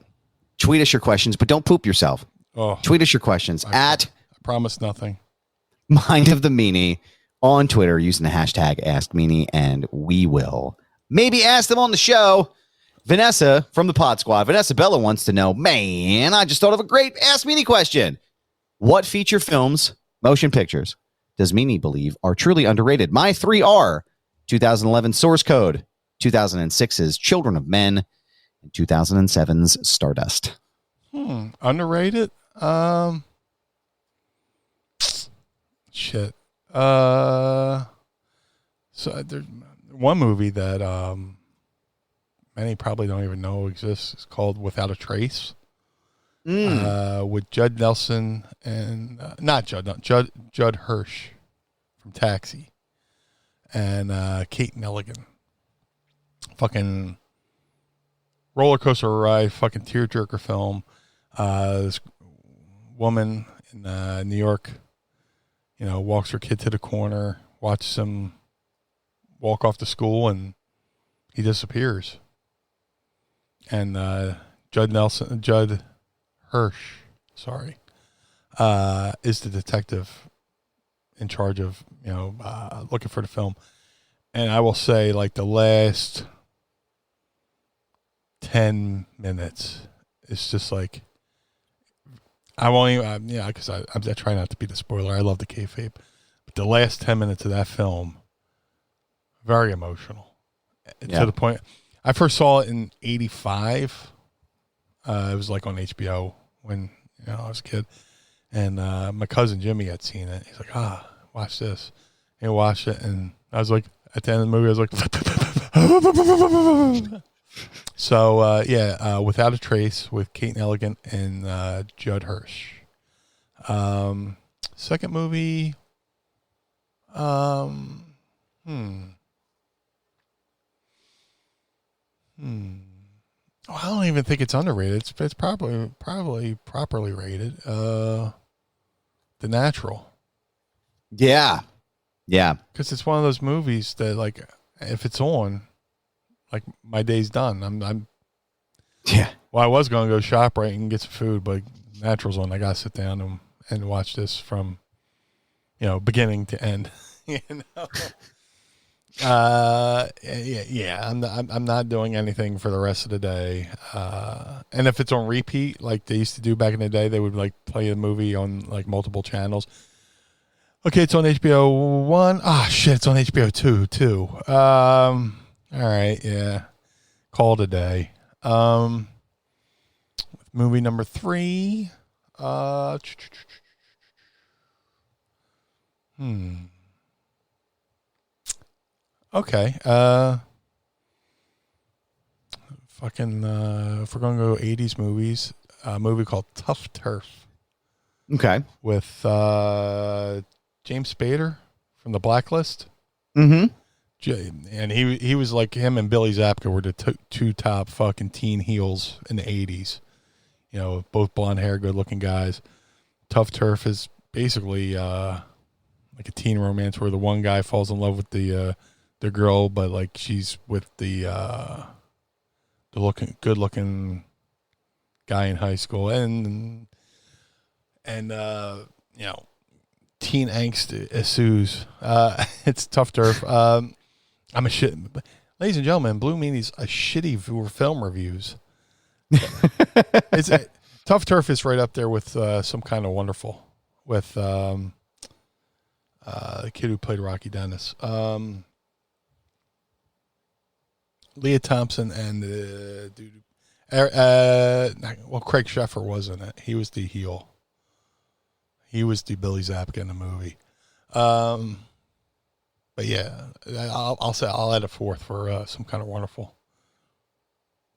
tweet us your questions, but don't poop yourself. Oh, tweet us your questions I promise nothing. Mind of the Meanie on Twitter using the hashtag AskMeanie, and we will maybe ask them on the show. Vanessa from the Pod Squad, Vanessa Bella wants to know, man, I just thought of a great Ask Meanie question. What feature films, motion pictures, does Meanie believe are truly underrated? My three are 2011 Source Code, 2006's Children of Men, and 2007's Stardust. Underrated? Shit. So there's one movie that many probably don't even know exists. It's called Without a Trace. With Judd Nelson and Judd Hirsch from Taxi and Kate Milligan. Fucking roller coaster ride, fucking tearjerker film. This woman in New York, walks her kid to the corner, watches him walk off to school, and he disappears. And Judd Hirsch, is the detective in charge of, looking for the film. And I will say, like, the last 10 minutes, it's just like, I won't even, because I try not to be the spoiler. I love the kayfabe. But the last 10 minutes of that film, very emotional. Yeah. To the point, I first saw it in 85. It was like on HBO when I was a kid. And my cousin Jimmy had seen it. He's like, watch this. And he watched it. And I was like, at the end of the movie, I was like, so, Without a Trace with Kate Milligan and Judd Hirsch. Second movie, I don't even think it's underrated. It's probably properly rated. The Natural. Yeah. Because it's one of those movies that, like, if it's on, like, my day's done. I'm yeah. Well, I was going to go shop right and get some food, but Natural's on. I got to sit down and watch this from, beginning to end. I'm not doing anything for the rest of the day. And if it's on repeat, like they used to do back in the day, they would like play a movie on like multiple channels. Okay, it's on HBO 1. Shit, it's on HBO 2 too. All right, yeah. Call it a day. Movie number 3. Okay. If we're gonna go 80s movies, a movie called Tough Turf. Okay. With James Spader from The Blacklist. Mm-hmm. And he was like, him and Billy Zabka were the two top fucking teen heels in the 80s. Both blonde hair, good looking guys. Tough Turf is basically like a teen romance where the one guy falls in love with the girl, but like she's with the good looking guy in high school, and teen angst ensues. It's Tough Turf. Ladies and gentlemen, Blue Meanie's a shitty film reviews. Tough Turf is right up there with Some Kind of Wonderful with the kid who played Rocky Dennis. Leah Thompson and Craig Sheffer was in it. He was the heel. He was the Billy Zabka in the movie. But yeah, I'll add a fourth for Some Kind of Wonderful.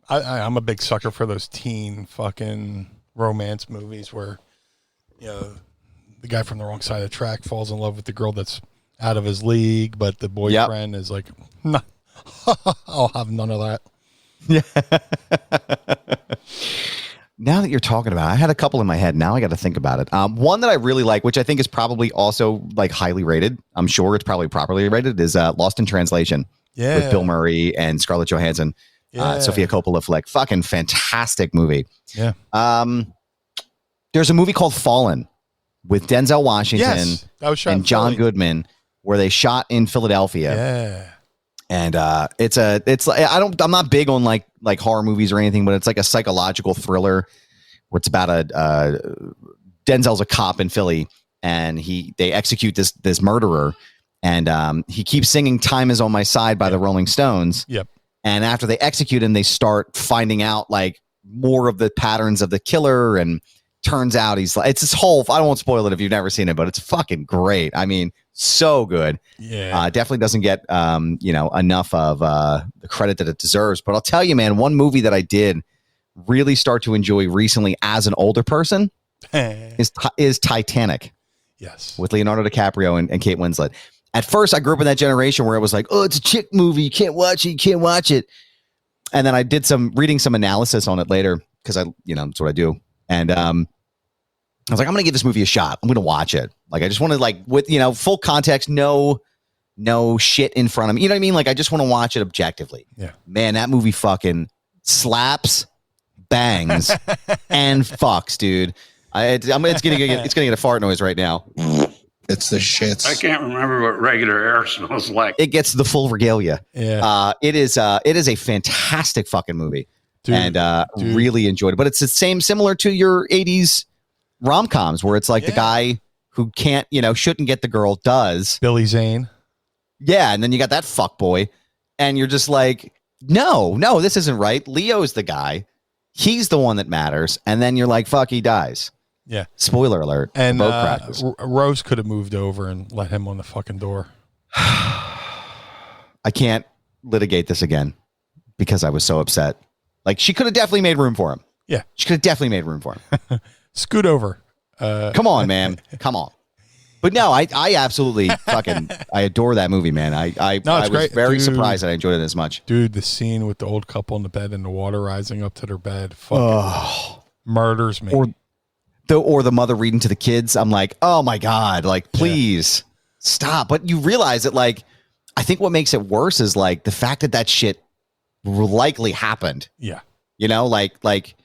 I'm a big sucker for those teen fucking romance movies where, the guy from the wrong side of the track falls in love with the girl that's out of his league, but the boyfriend is like, nah, I'll have none of that. Yeah. Now that you're talking about it, I had a couple in my head. Now I got to think about it. One that I really like, which I think is probably also like highly rated. I'm sure it's probably properly rated, is Lost in Translation. with Bill Murray and Scarlett Johansson. Sofia Coppola flick. Fucking fantastic movie. Yeah. There's a movie called Fallen with Denzel Washington and John Goodman, where they shot in Philadelphia. Yeah. And I'm not big on like horror movies or anything, but it's like a psychological thriller where it's about Denzel's a cop in Philly, and they execute this murderer, and he keeps singing "Time Is on My Side" by the Rolling Stones. Yep. And after they execute him, they start finding out like more of the patterns of the killer, and turns out it's this whole, I don't want to spoil it if you've never seen it, but it's fucking great. I mean, so good. Yeah. Definitely doesn't get, enough of the credit that it deserves. But I'll tell you, man, one movie that I did really start to enjoy recently as an older person is Titanic. Yes. With Leonardo DiCaprio and Kate Winslet. At first, I grew up in that generation where it was like, oh, it's a chick movie. You can't watch it. And then I did reading some analysis on it later because that's what I do. And I was like, I'm going to give this movie a shot. I'm going to watch it. Like, I just want to with, full context, no shit in front of me. You know what I mean? Like, I just want to watch it objectively. Yeah. Man, that movie fucking slaps, bangs, and fucks, dude. It's going to get a fart noise right now. It's the shits. I can't remember what regular air smells like. It gets the full regalia. Yeah. It is a fantastic fucking movie. Dude, and really enjoyed it. But it's similar to your 80s rom-coms where it's like the guy who can't, shouldn't get the girl does. Billy Zane. Yeah, and then you got that fuck boy, and you're just like, no, this isn't right. Leo's the guy. He's the one that matters. And then you're like, fuck, he dies. Yeah. Spoiler alert. And Rose could have moved over and let him on the fucking door. I can't litigate this again because I was so upset. Like, she could have definitely made room for him. Yeah. She could have definitely made room for him. Scoot over. Come on, man. Come on. But no, I absolutely I adore that movie, man. I was very surprised that I enjoyed it as much. Dude, the scene with the old couple in the bed and the water rising up to their bed fucking murders me. Or the mother reading to the kids. I'm like, oh my God, like, please stop. But you realize that, like, I think what makes it worse is like the fact that shit likely happened. Yeah. Like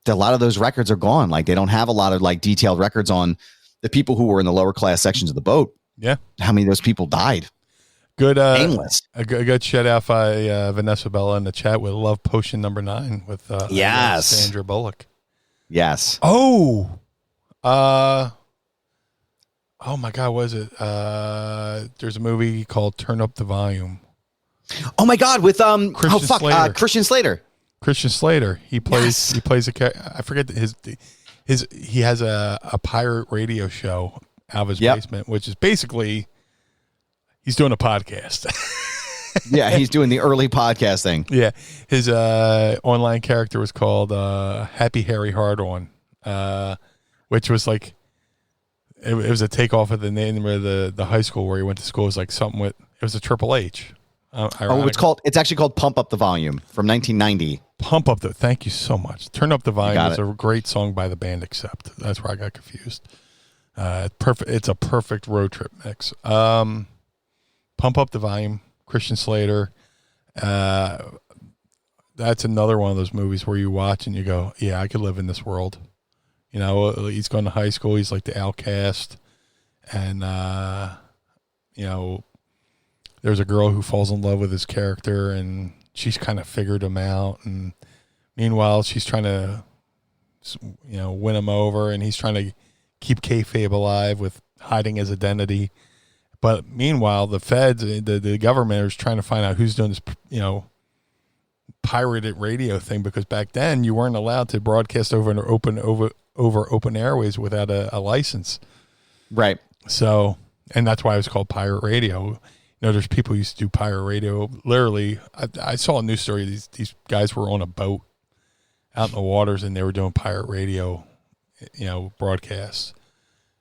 a lot of those records are gone. Like, they don't have a lot of like detailed records on the people who were in the lower class sections of the boat. Yeah. How many of those people died? Good. Aimless. A good shout out by Vanessa Bella in the chat with Love Potion number 9 with Sandra Bullock. Yes. Oh my God, what is it? There's a movie called Turn Up the Volume. Oh my God, with Christian Slater. Christian Slater. He plays I forget he has a pirate radio show out of his basement, which is basically he's doing a podcast. Yeah, he's doing the early podcast thing. Yeah. His online character was called Happy Harry Hard On, which was like it was a takeoff of the name of the high school where he went to school. It was like something with it was a Triple H. It's actually called Pump Up the Volume from 1990. Thank you so much. Turn Up the Volume is a great song by the band Accept. That's where I got confused. Perfect. It's a perfect road trip mix. Pump Up the Volume, Christian Slater. That's another one of those movies where you watch and you go, yeah, I could live in this world. He's going to high school. He's like the outcast. And, there's a girl who falls in love with his character and she's kind of figured him out. And meanwhile, she's trying to, win him over, and he's trying to keep kayfabe alive with hiding his identity. But meanwhile, the feds, the government is trying to find out who's doing this, pirated radio thing, because back then you weren't allowed to broadcast over open airways without a license. Right. So, and that's why it was called pirate radio. There's people who used to do pirate radio. Literally, I saw a news story. These guys were on a boat out in the waters, and they were doing pirate radio, broadcasts.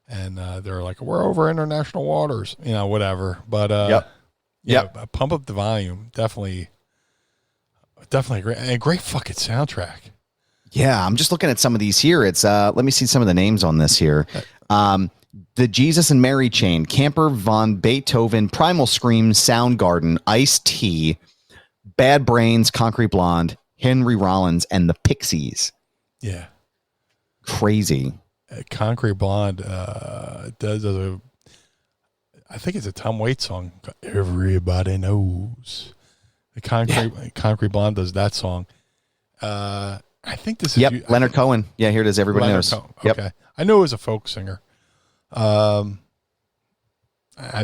And they're like, we're over international waters, whatever. But Pump Up the Volume, definitely a great fucking soundtrack. Yeah, I'm just looking at some of these here. It's let me see some of the names on this here. The Jesus and Mary Chain, Camper Von Beethoven, Primal Scream, Soundgarden, Ice-T, Bad Brains, Concrete Blonde, Henry Rollins, and the Pixies. Yeah. Crazy. Concrete Blonde does I think it's a Tom Waits song. Everybody knows. The Concrete Blonde does that song. I think this is Leonard Cohen. Yeah, here it is. Everybody knows. Yep. Okay. I know it was a folk singer. I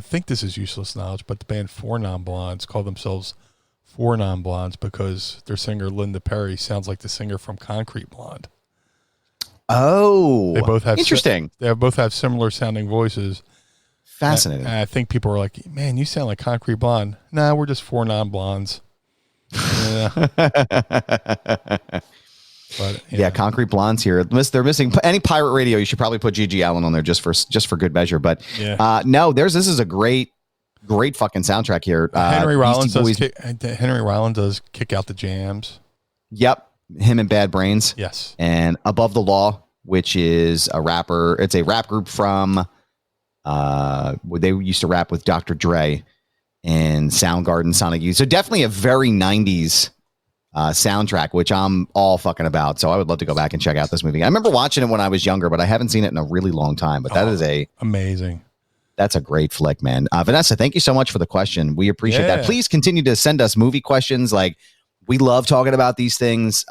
think this is useless knowledge, but the band Four Non-Blondes call themselves Four Non-Blondes because their singer Linda Perry sounds like the singer from Concrete Blonde. Oh, they both have interesting. They both have similar sounding voices. Fascinating. And I think people are like, man, you sound like Concrete Blonde. Nah, we're just Four Non-Blondes. Yeah. But, yeah, Concrete Blondes here. They're missing any pirate radio. You should probably put G.G. Allen on there just for good measure. But no, this is a great fucking soundtrack here. Henry Rollins does kick out the jams. Yep, him and Bad Brains. Yes, and Above the Law, which is a rapper. It's a rap group from. They used to rap with Dr. Dre and Soundgarden, Sonic Youth. So definitely a very 90s soundtrack, which I'm all fucking about. So I would love to go back and check out this movie. I remember watching it when I was younger, but I haven't seen it in a really long time. But that is amazing. That's a great flick, man. Vanessa, thank you so much for the question. We appreciate that. Please continue to send us movie questions. Like, we love talking about these things.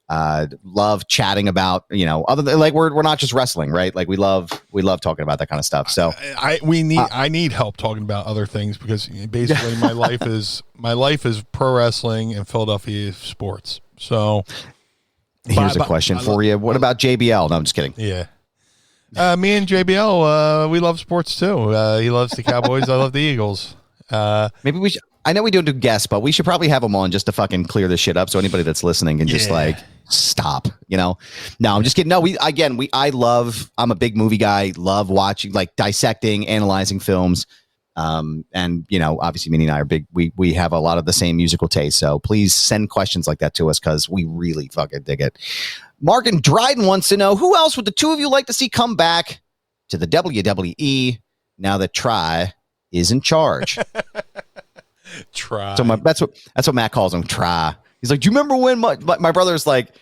Love chatting about, other than like we're not just wrestling, right? Like we love talking about that kind of stuff. So I need help talking about other things because basically my life is pro wrestling and Philadelphia sports. So here's a question for you. What about JBL? No, I'm just kidding. Yeah. Me and JBL, we love sports too. He loves the Cowboys. I love the Eagles. Maybe we should. I know we don't do guests, but we should probably have them on just to fucking clear this shit up so anybody that's listening can just like stop, No, I'm just kidding. No, I'm a big movie guy, love watching, like dissecting, analyzing films. And obviously Meanie and I are big. We have a lot of the same musical taste. So please send questions like that to us because we really fucking dig it. Mark and Dryden wants to know, who else would the two of you like to see come back to the WWE now that Try is in charge? Try. So that's what Matt calls him. Try. He's like, do you remember when my brother's like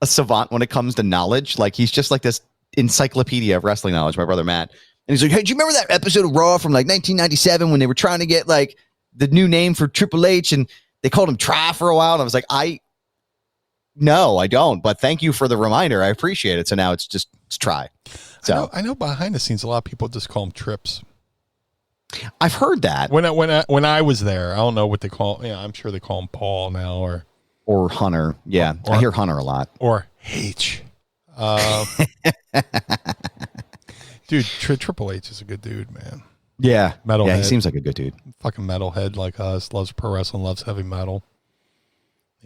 a savant when it comes to knowledge? Like he's just like this encyclopedia of wrestling knowledge. My brother Matt, and he's like, hey, do you remember that episode of Raw from like 1997 when they were trying to get like the new name for Triple H and they called him Try for a while? And I was like, no, I don't. But thank you for the reminder. I appreciate it. So now it's Try. So I know behind the scenes a lot of people just call him Trips. I've heard that when I was there. I don't know what they call. I'm sure they call him Paul now or Hunter. Yeah, I hear Hunter a lot. Or H. Dude, Triple H is a good dude, man. Yeah, metalhead. Yeah, he seems like a good dude. Fucking metalhead like us. Loves pro wrestling. Loves heavy metal.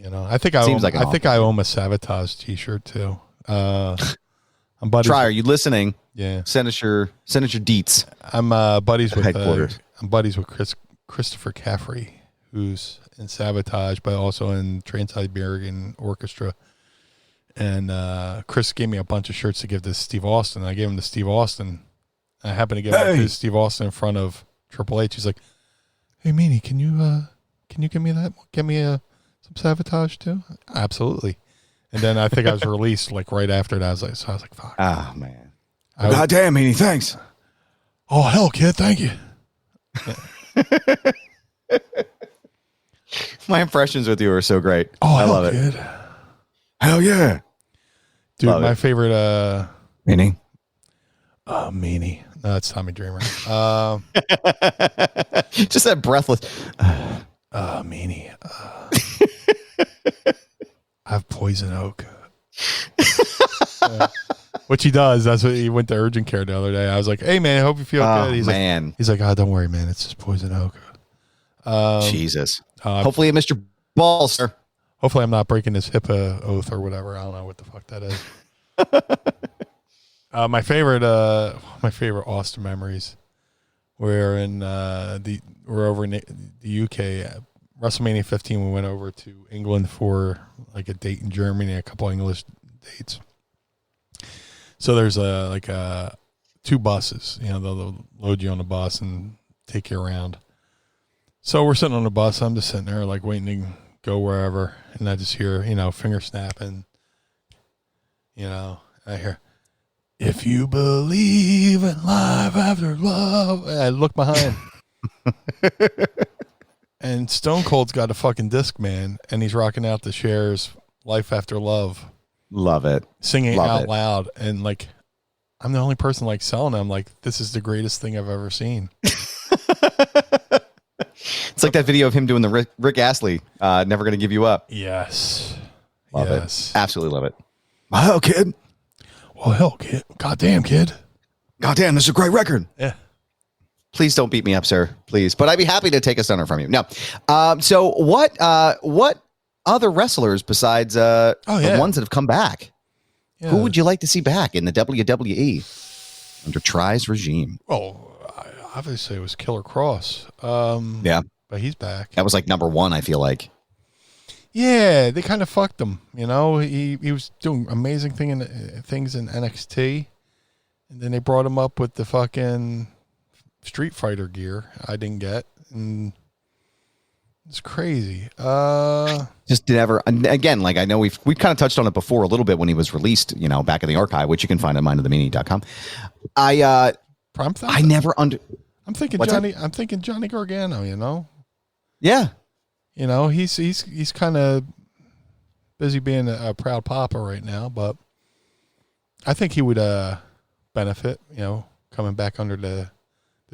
I think I own a Sabotage T-shirt too. I'm buddies. Try, are you listening? Yeah. Send us your deets. I'm buddies with headquarters. I'm buddies with Christopher Caffrey, who's in Sabotage, but also in Trans-Siberian Orchestra. And Chris gave me a bunch of shirts to give to Steve Austin. I gave him to Steve Austin. I happened to give him to Steve Austin in front of Triple H. He's like, "Hey, Meanie, can you give me that? Give me some Sabotage too?" Absolutely. And then I think I was released like right after that. I was like, fuck. Oh, man. God damn, Meanie, thanks. Oh, hell, kid, thank you. My impressions with you are so great. Oh, I love it. Kid. Hell yeah. Dude, love my it. favorite Meanie. Meanie. No, that's Tommy Dreamer. Just that breathless. Meanie. I have poison oak. Which he does. That's what he went to urgent care the other day. I was like, "Hey man, I hope you feel good." He's like, "Oh, don't worry, man. It's just poison oak." Jesus. Hopefully, Mr. Ball, sir. Hopefully, I'm not breaking this HIPAA oath or whatever. I don't know what the fuck that is. My favorite Austin memories. We're over in the UK. WrestleMania 15, we went over to England for like a date in Germany, a couple English dates. So there's a 2 buses. You know, they'll load you on the bus and take you around. So we're sitting on the bus. I'm just sitting there like waiting to go wherever. And I just hear, finger snapping. I hear, if you believe in life after love. And I look behind. And Stone Cold's got a fucking disc, man. And he's rocking out the Cher's Life After Love. Love it. Singing out loud. And like, I'm the only person like selling them. Like, this is the greatest thing I've ever seen. It's like that video of him doing the Rick Astley, Never Gonna Give You Up. Yes. Love it. Absolutely love it. Well, hell, kid. Well, hell, kid. Goddamn, kid. Goddamn, this is a great record. Yeah. Please don't beat me up, sir. Please. But I'd be happy to take a stunner from you. No. So what other wrestlers besides the ones that have come back? Yeah. Who would you like to see back in the WWE under Try's regime? Well, obviously it was Killer Kross. Yeah. But he's back. That was like number 1, I feel like. Yeah, they kind of fucked him. He was doing amazing things in NXT. And then they brought him up with the fucking Street Fighter gear I didn't get. And it's crazy. Just never. Again, like I know we've kind of touched on it before a little bit when he was released, back in the archive, which you can find at mindofthemeanie.com. I never I'm thinking Johnny. I'm thinking Johnny Gargano. Yeah. He's kind of busy being a proud papa right now, but I think he would benefit. Coming back under the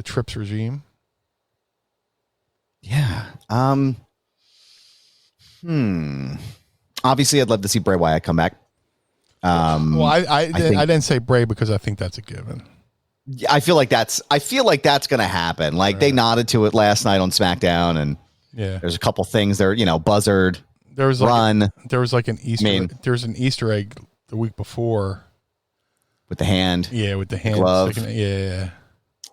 Trips regime. Yeah. Obviously, I'd love to see Bray Wyatt come back. Well, I didn't say Bray because I think that's a given. I feel like that's going to happen. Like they nodded to it last night on SmackDown, and there's a couple things there. Buzzard. There was Run. There was like an Easter. There's an Easter egg the week before with the hand. Yeah, with the hand glove. Yeah.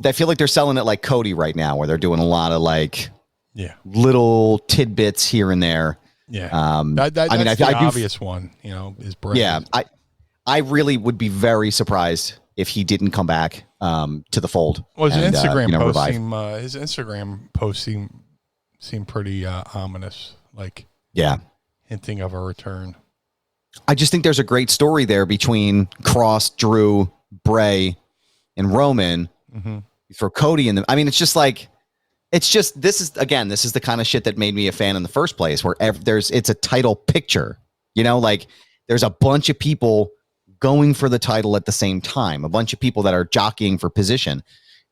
I feel like they're selling it like Cody right now, where they're doing a lot of like little tidbits here and there. Yeah. That's the obvious one. Is Bray. Yeah. I really would be very surprised if he didn't come back to the fold. Well, his Instagram post seemed pretty ominous, like hinting of a return. I just think there's a great story there between Kross, Drew, Bray, and Roman. Mm-hmm. You throw Cody in them. I mean, this is the kind of shit that made me a fan in the first place, where it's a title picture, like there's a bunch of people going for the title at the same time, a bunch of people that are jockeying for position.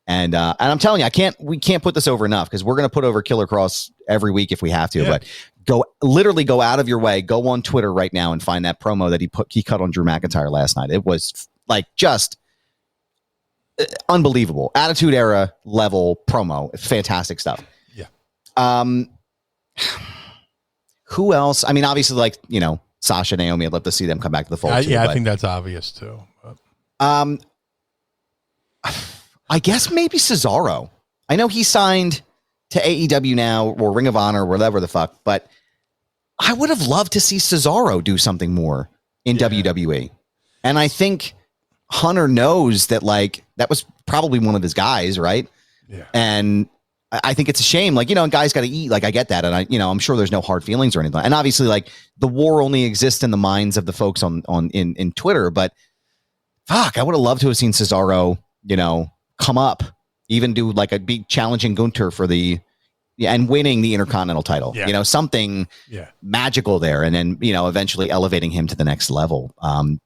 And I'm telling you, we can't put this over enough, because we're going to put over Killer Kross every week if we have to, but go out of your way, go on Twitter right now and find that promo that he cut on Drew McIntyre last night. It was like just unbelievable. Attitude Era level promo. Fantastic stuff. Yeah. Who else? I mean, obviously, like, Sasha, Naomi, I'd love to see them come back to the fold. I think that's obvious too. But. I guess maybe Cesaro. I know he signed to AEW now, or Ring of Honor, or whatever the fuck, but I would have loved to see Cesaro do something more in WWE. And I think Hunter knows that, like, that was probably one of his guys, right? Yeah. And I think it's a shame. Like, guys got to eat. Like, I get that. And I'm sure there's no hard feelings or anything. And obviously, like, the war only exists in the minds of the folks in Twitter, but fuck, I would have loved to have seen Cesaro, come up, even do like a big challenging Gunter for and winning the Intercontinental title, something magical there. And then, eventually elevating him to the next level.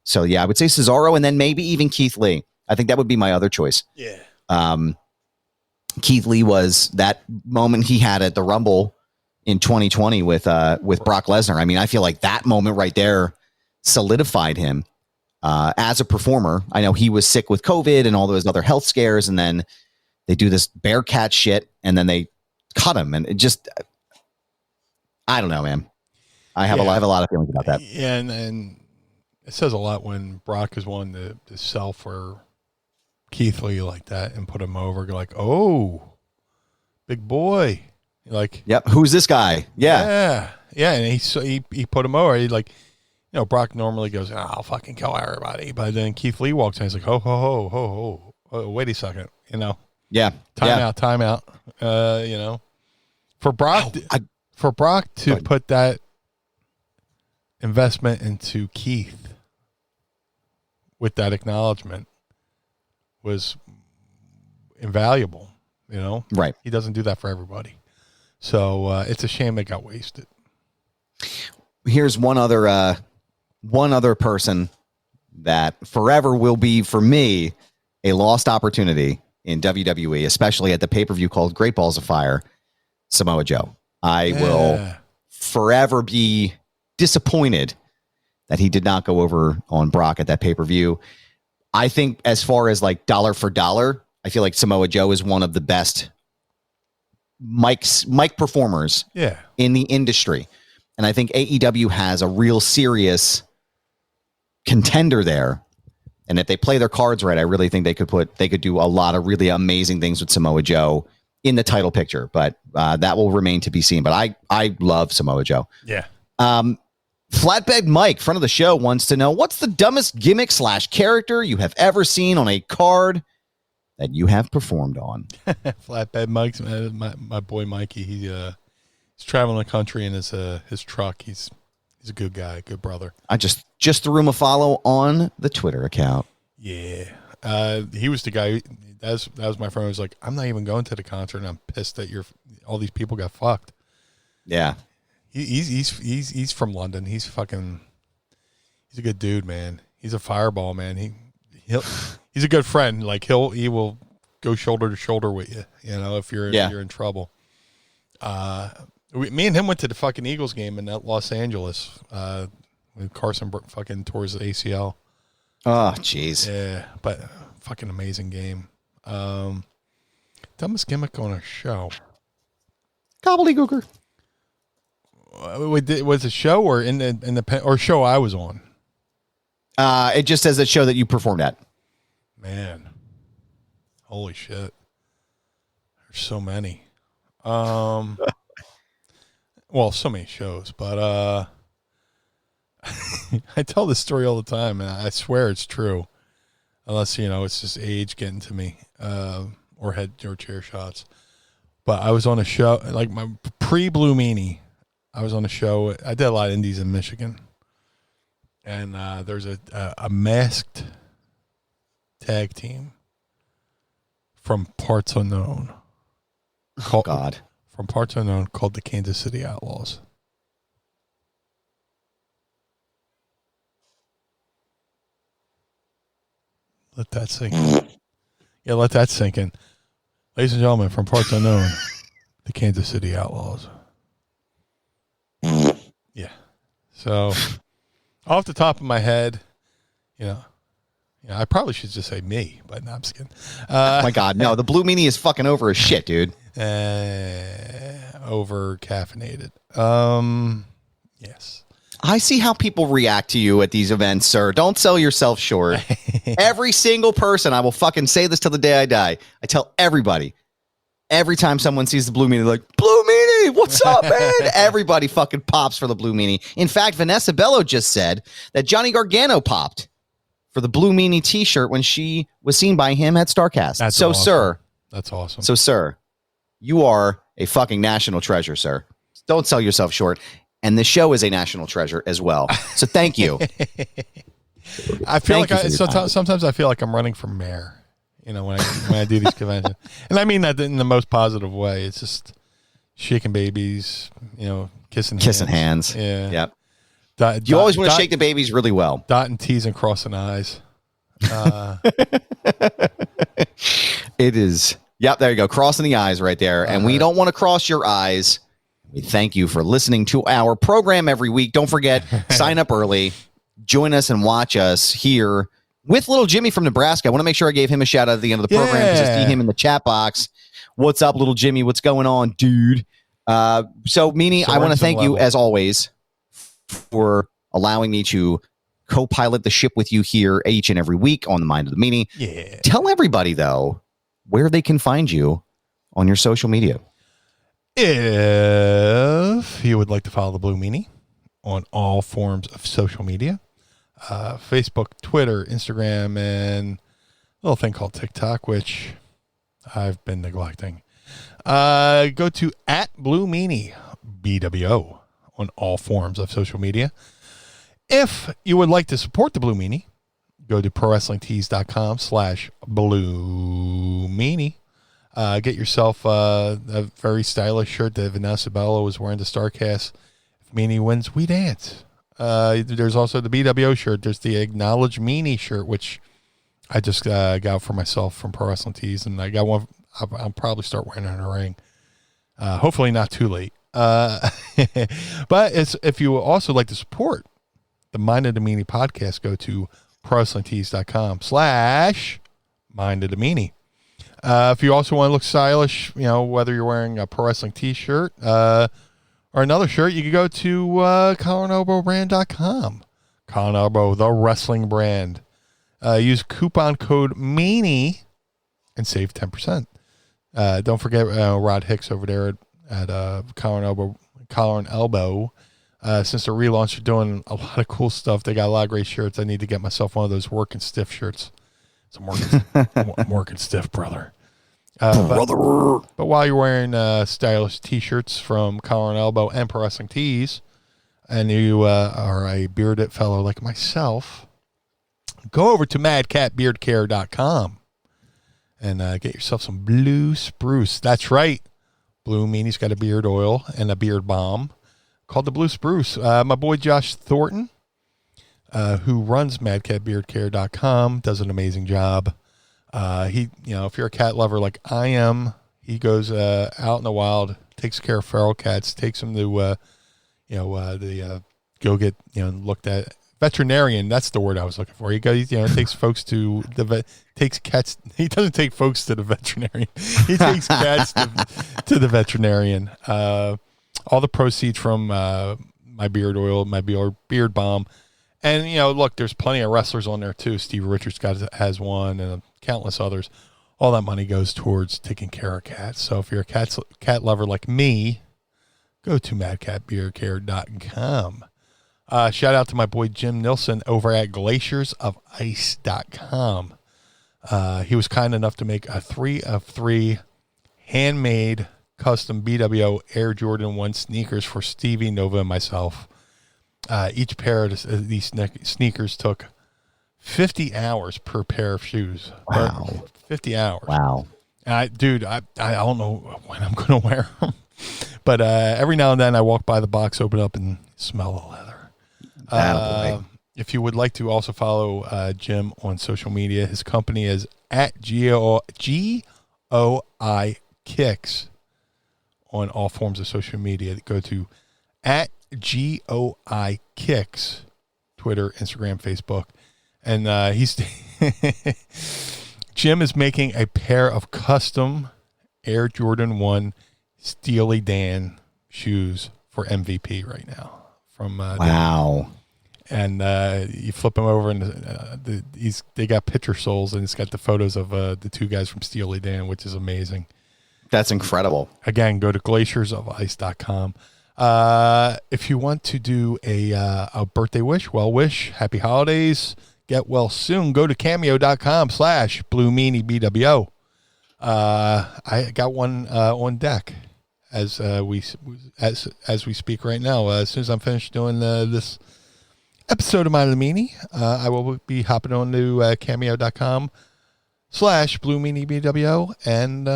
So I would say Cesaro, and then maybe even Keith Lee. I think that would be my other choice. Yeah. Keith Lee was that moment he had at the Rumble in 2020 with Brock Lesnar. I mean, I feel like that moment right there solidified him as a performer. I know he was sick with COVID and all those other health scares, and then they do this Bearcat shit, and then they cut him, and it just, I don't know, man. I have a lot of feelings about that. Yeah, and it says a lot when Brock is willing to sell for Keith Lee like that and put him over. You're like, oh, big boy. You're like, yep. Who's this guy? Yeah. And he put him over. He like, Brock normally goes, I'll fucking kill everybody. But then Keith Lee walks in. He's like, ho, ho, ho, ho, ho. wait a second, Yeah. Time out. For Brock, to put that investment into Keith with that acknowledgement was invaluable. Right. He doesn't do that for everybody, so it's a shame it got wasted. Here's one other person that forever will be, for me, a lost opportunity in WWE, especially at the pay-per-view called Great Balls of Fire, Samoa Joe. I will forever be disappointed that he did not go over on Brock at that pay-per-view. I think as far as like dollar for dollar, I feel like Samoa Joe is one of the best mic performers in the industry. And I think AEW has a real serious contender there. And if they play their cards right, I really think they could do a lot of really amazing things with Samoa Joe in the title picture. But that will remain to be seen. But I love Samoa Joe. Yeah. Flatbed Mike, front of the show, wants to know, what's the dumbest gimmick / character you have ever seen on a card that you have performed on? Flatbed Mike's my boy Mikey. He's traveling the country in his truck. He's a good guy, good brother. I just threw him a follow on the Twitter account. Yeah. He was the guy. That was my friend who was like, I'm not even going to the concert, and I'm pissed that all these people got fucked. Yeah. He's from London. He's a good dude, man. He's a fireball, man. He's a good friend. Like he will go shoulder to shoulder with you, if you're in trouble. Me and him went to the fucking Eagles game in Los Angeles when Carson fucking tore his ACL. Oh, jeez. Yeah, but fucking amazing game. Dumbest gimmick on a show. Gobbledygooker. Was it show or in the or show I was on? It just says a show that you performed at. Man, holy shit! There's so many. Well, so many shows, but I tell this story all the time, and I swear it's true, unless it's just age getting to me, or chair shots. But I was on a show like my pre-Blue Meanie. I was on a show. I did a lot of indies in Michigan, and there's a masked tag team from parts unknown. From parts unknown, called the Kansas City Outlaws. Let that sink in. Yeah, let that sink in. Ladies and gentlemen, from parts unknown, the Kansas City Outlaws. Yeah. So, off the top of my head, I probably should just say me, but no, I'm just kidding. Oh my God, no, the Blue Meanie is fucking over as shit, dude. Over caffeinated. Yes. I see how people react to you at these events, sir. Don't sell yourself short. Every single person, I will fucking say this till the day I die. I tell everybody. Every time someone sees the Blue Meanie, they're like, Blue Meanie, what's up, man? Everybody fucking pops for the Blue Meanie. In fact, Vanessa Bello just said that Johnny Gargano popped for the Blue Meanie t-shirt when she was seen by him at StarCast. That's awesome. So, sir, you are a fucking national treasure, sir. Don't sell yourself short. And the show is a national treasure as well. So thank you. I feel sometimes I feel like I'm running for mayor. When I do these conventions, and I mean that in the most positive way. It's just shaking babies, kissing hands. Yeah. Yep. You always want to shake the babies really well. Dotting T's and crossing I's. It is. Yep. There you go. Crossing the I's right there. And we don't want to cross your eyes. We thank you for listening to our program every week. Don't forget, sign up early, join us and watch us here with little Jimmy from Nebraska. I want to make sure I gave him a shout out at the end of the program because I see him in the chat box. What's up, little Jimmy? What's going on, dude? So, Meanie, I want to thank you, as always, for allowing me to co-pilot the ship with you here each and every week on the Mind of the Meanie. Yeah. Tell everybody, though, where they can find you on your social media. If you would like to follow the Blue Meanie on all forms of social media, Facebook, Twitter, Instagram, and little thing called TikTok, which I've been neglecting. Go to @Blue Meanie, BWO, on all forms of social media. If you would like to support the Blue Meanie, go to prowrestlingtees.com/Blue Meanie. Get yourself a very stylish shirt that Vanessa Bello was wearing to StarCast. If Meanie wins, we dance. There's also the BWO shirt. There's the Acknowledge Meanie shirt, which I just got for myself from Pro Wrestling Tees, and I got one. I'll probably start wearing it in a ring. Hopefully not too late. But if you would also like to support the Mind of the Meanie podcast, go to prowrestlingtees.com/Mind of the Meanie. If you also want to look stylish, whether you're wearing a Pro Wrestling T-shirt or another shirt, you can go to CollarandElbowBrand.com. Collar and Elbow, the wrestling brand. Use coupon code MEANIE and save 10%. Don't forget Rod Hicks over there at Collar and Elbow. Since the relaunch, they're doing a lot of cool stuff. They got a lot of great shirts. I need to get myself one of those working stiff shirts. I'm working stiff, brother. But while you're wearing stylish T-shirts from Collar and Elbow and Pro Wrestling Tees, and you are a bearded fellow like myself, go over to madcatbeardcare.com and get yourself some Blue Spruce. That's right. Blue Meanie's got a beard oil and a beard balm called the Blue Spruce. My boy Josh Thornton, who runs madcatbeardcare.com, does an amazing job. If you're a cat lover like I am, he goes out in the wild, takes care of feral cats, takes them to go get looked at. Veterinarian, that's the word I was looking for. He goes, takes folks to the vet, takes cats. He doesn't take folks to the veterinarian. He takes cats to the veterinarian. All the proceeds from my beard oil, my beard balm. And, look, there's plenty of wrestlers on there, too. Steve Richards has one and countless others. All that money goes towards taking care of cats. So if you're a cat lover like me, go to madcatbeardcare.com. Shout out to my boy Jim Nilsson over at glaciersofice.com. He was kind enough to make a 3 of 3 handmade custom BWO Air Jordan 1 sneakers for Stevie, Nova, and myself. Each pair of these sneakers took 50 hours per pair of shoes. Wow. 50 hours. Wow. I don't know when I'm going to wear them. But every now and then I walk by the box, open up, and smell the leather. If you would like to also follow Jim on social media, his company is at GOI Kicks on all forms of social media. Go to at GOI Kicks, Twitter, Instagram, Facebook. And Jim is making a pair of custom Air Jordan 1 Steely Dan shoes for MVP right now. Wow. And you flip them over, and they got picture soles, and it's got the photos of the two guys from Steely Dan, which is amazing. That's incredible. Again, go to glaciersofice.com. If you want to do a birthday wish, happy holidays, get well soon, go to cameo.com/Blue Meanie BWO. I got one on deck as we speak right now. As soon as I'm finished doing this episode of Mind of the Meanie, I will be hopping on to cameo.com/Blue Meanie BWO and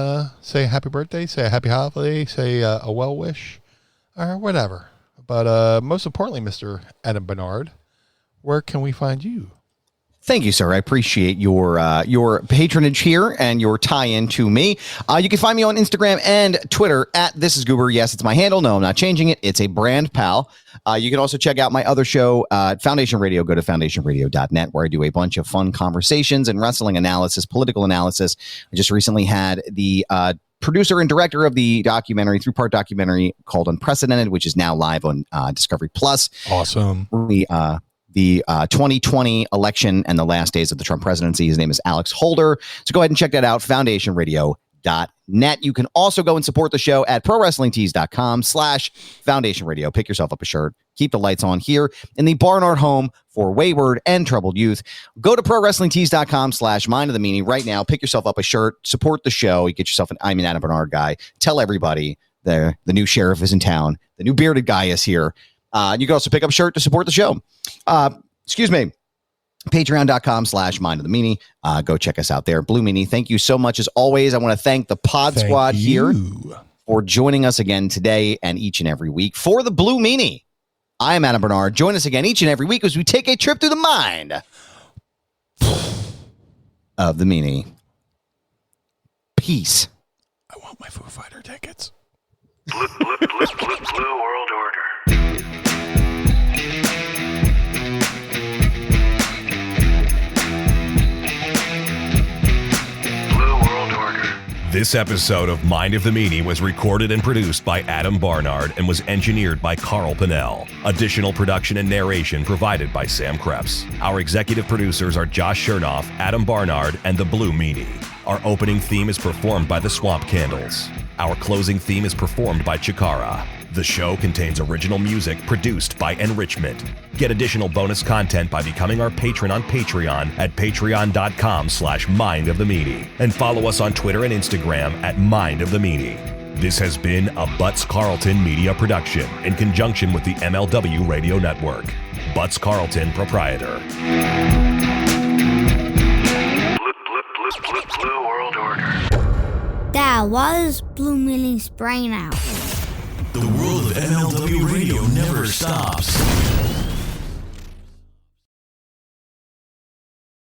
say happy birthday, say a happy holiday, say a well wish, or whatever. But most importantly, Mr. Adam Barnard, where can we find you? Thank you, sir. I appreciate your patronage here and your tie-in to me. You can find me on Instagram and Twitter at This Is Goober. Yes, it's my handle. No, I'm not changing it. It's a brand pal. You can also check out my other show, Foundation Radio. Go to foundationradio.net, where I do a bunch of fun conversations and wrestling analysis, political analysis. I just recently had the producer and director of the documentary, 3-part documentary called Unprecedented, which is now live on Discovery Plus. Awesome. The 2020 election and the last days of the Trump presidency. His name is Alex Holder. So go ahead and check that out, foundationradio.net. You can also go and support the show at prowrestlingtees.com/Foundation Radio. Pick yourself up a shirt, keep the lights on here in the Barnard home for wayward and troubled youth. Go to prowrestlingtees.com/mind of the meanie right now. Pick yourself up a shirt. Support the show. You get yourself an I'm an Adam Barnard guy. Tell everybody the new sheriff is in town. The new bearded guy is here. You can also pick up a shirt to support the show. Excuse me. Patreon.com/mind of the meanie. Go check us out there. Blue Meanie, thank you so much as always. I want to thank the Pod Squad here for joining us again today and each and every week for the Blue Meanie. I am Adam Barnard. Join us again each and every week as we take a trip through the mind of the meanie. Peace. I want my Foo Fighter tickets. Blue World Order. This episode of Mind of the Meanie was recorded and produced by Adam Barnard and was engineered by Carl Pinnell. Additional production and narration provided by Sam Krebs. Our executive producers are Josh Chernoff, Adam Barnard, and the Blue Meanie. Our opening theme is performed by the Swamp Candles. Our closing theme is performed by Chikara. The show contains original music produced by Enrichment. Get additional bonus content by becoming our patron on Patreon at patreon.com/Mind of the Meanie. And follow us on Twitter and Instagram at Mind of the Meanie. This has been a Butts Carlton media production in conjunction with the MLW Radio Network. Butts Carlton, proprietor. Blue World Order. Dad, why is Blue Meanie's brain out? The world of MLW Radio never stops.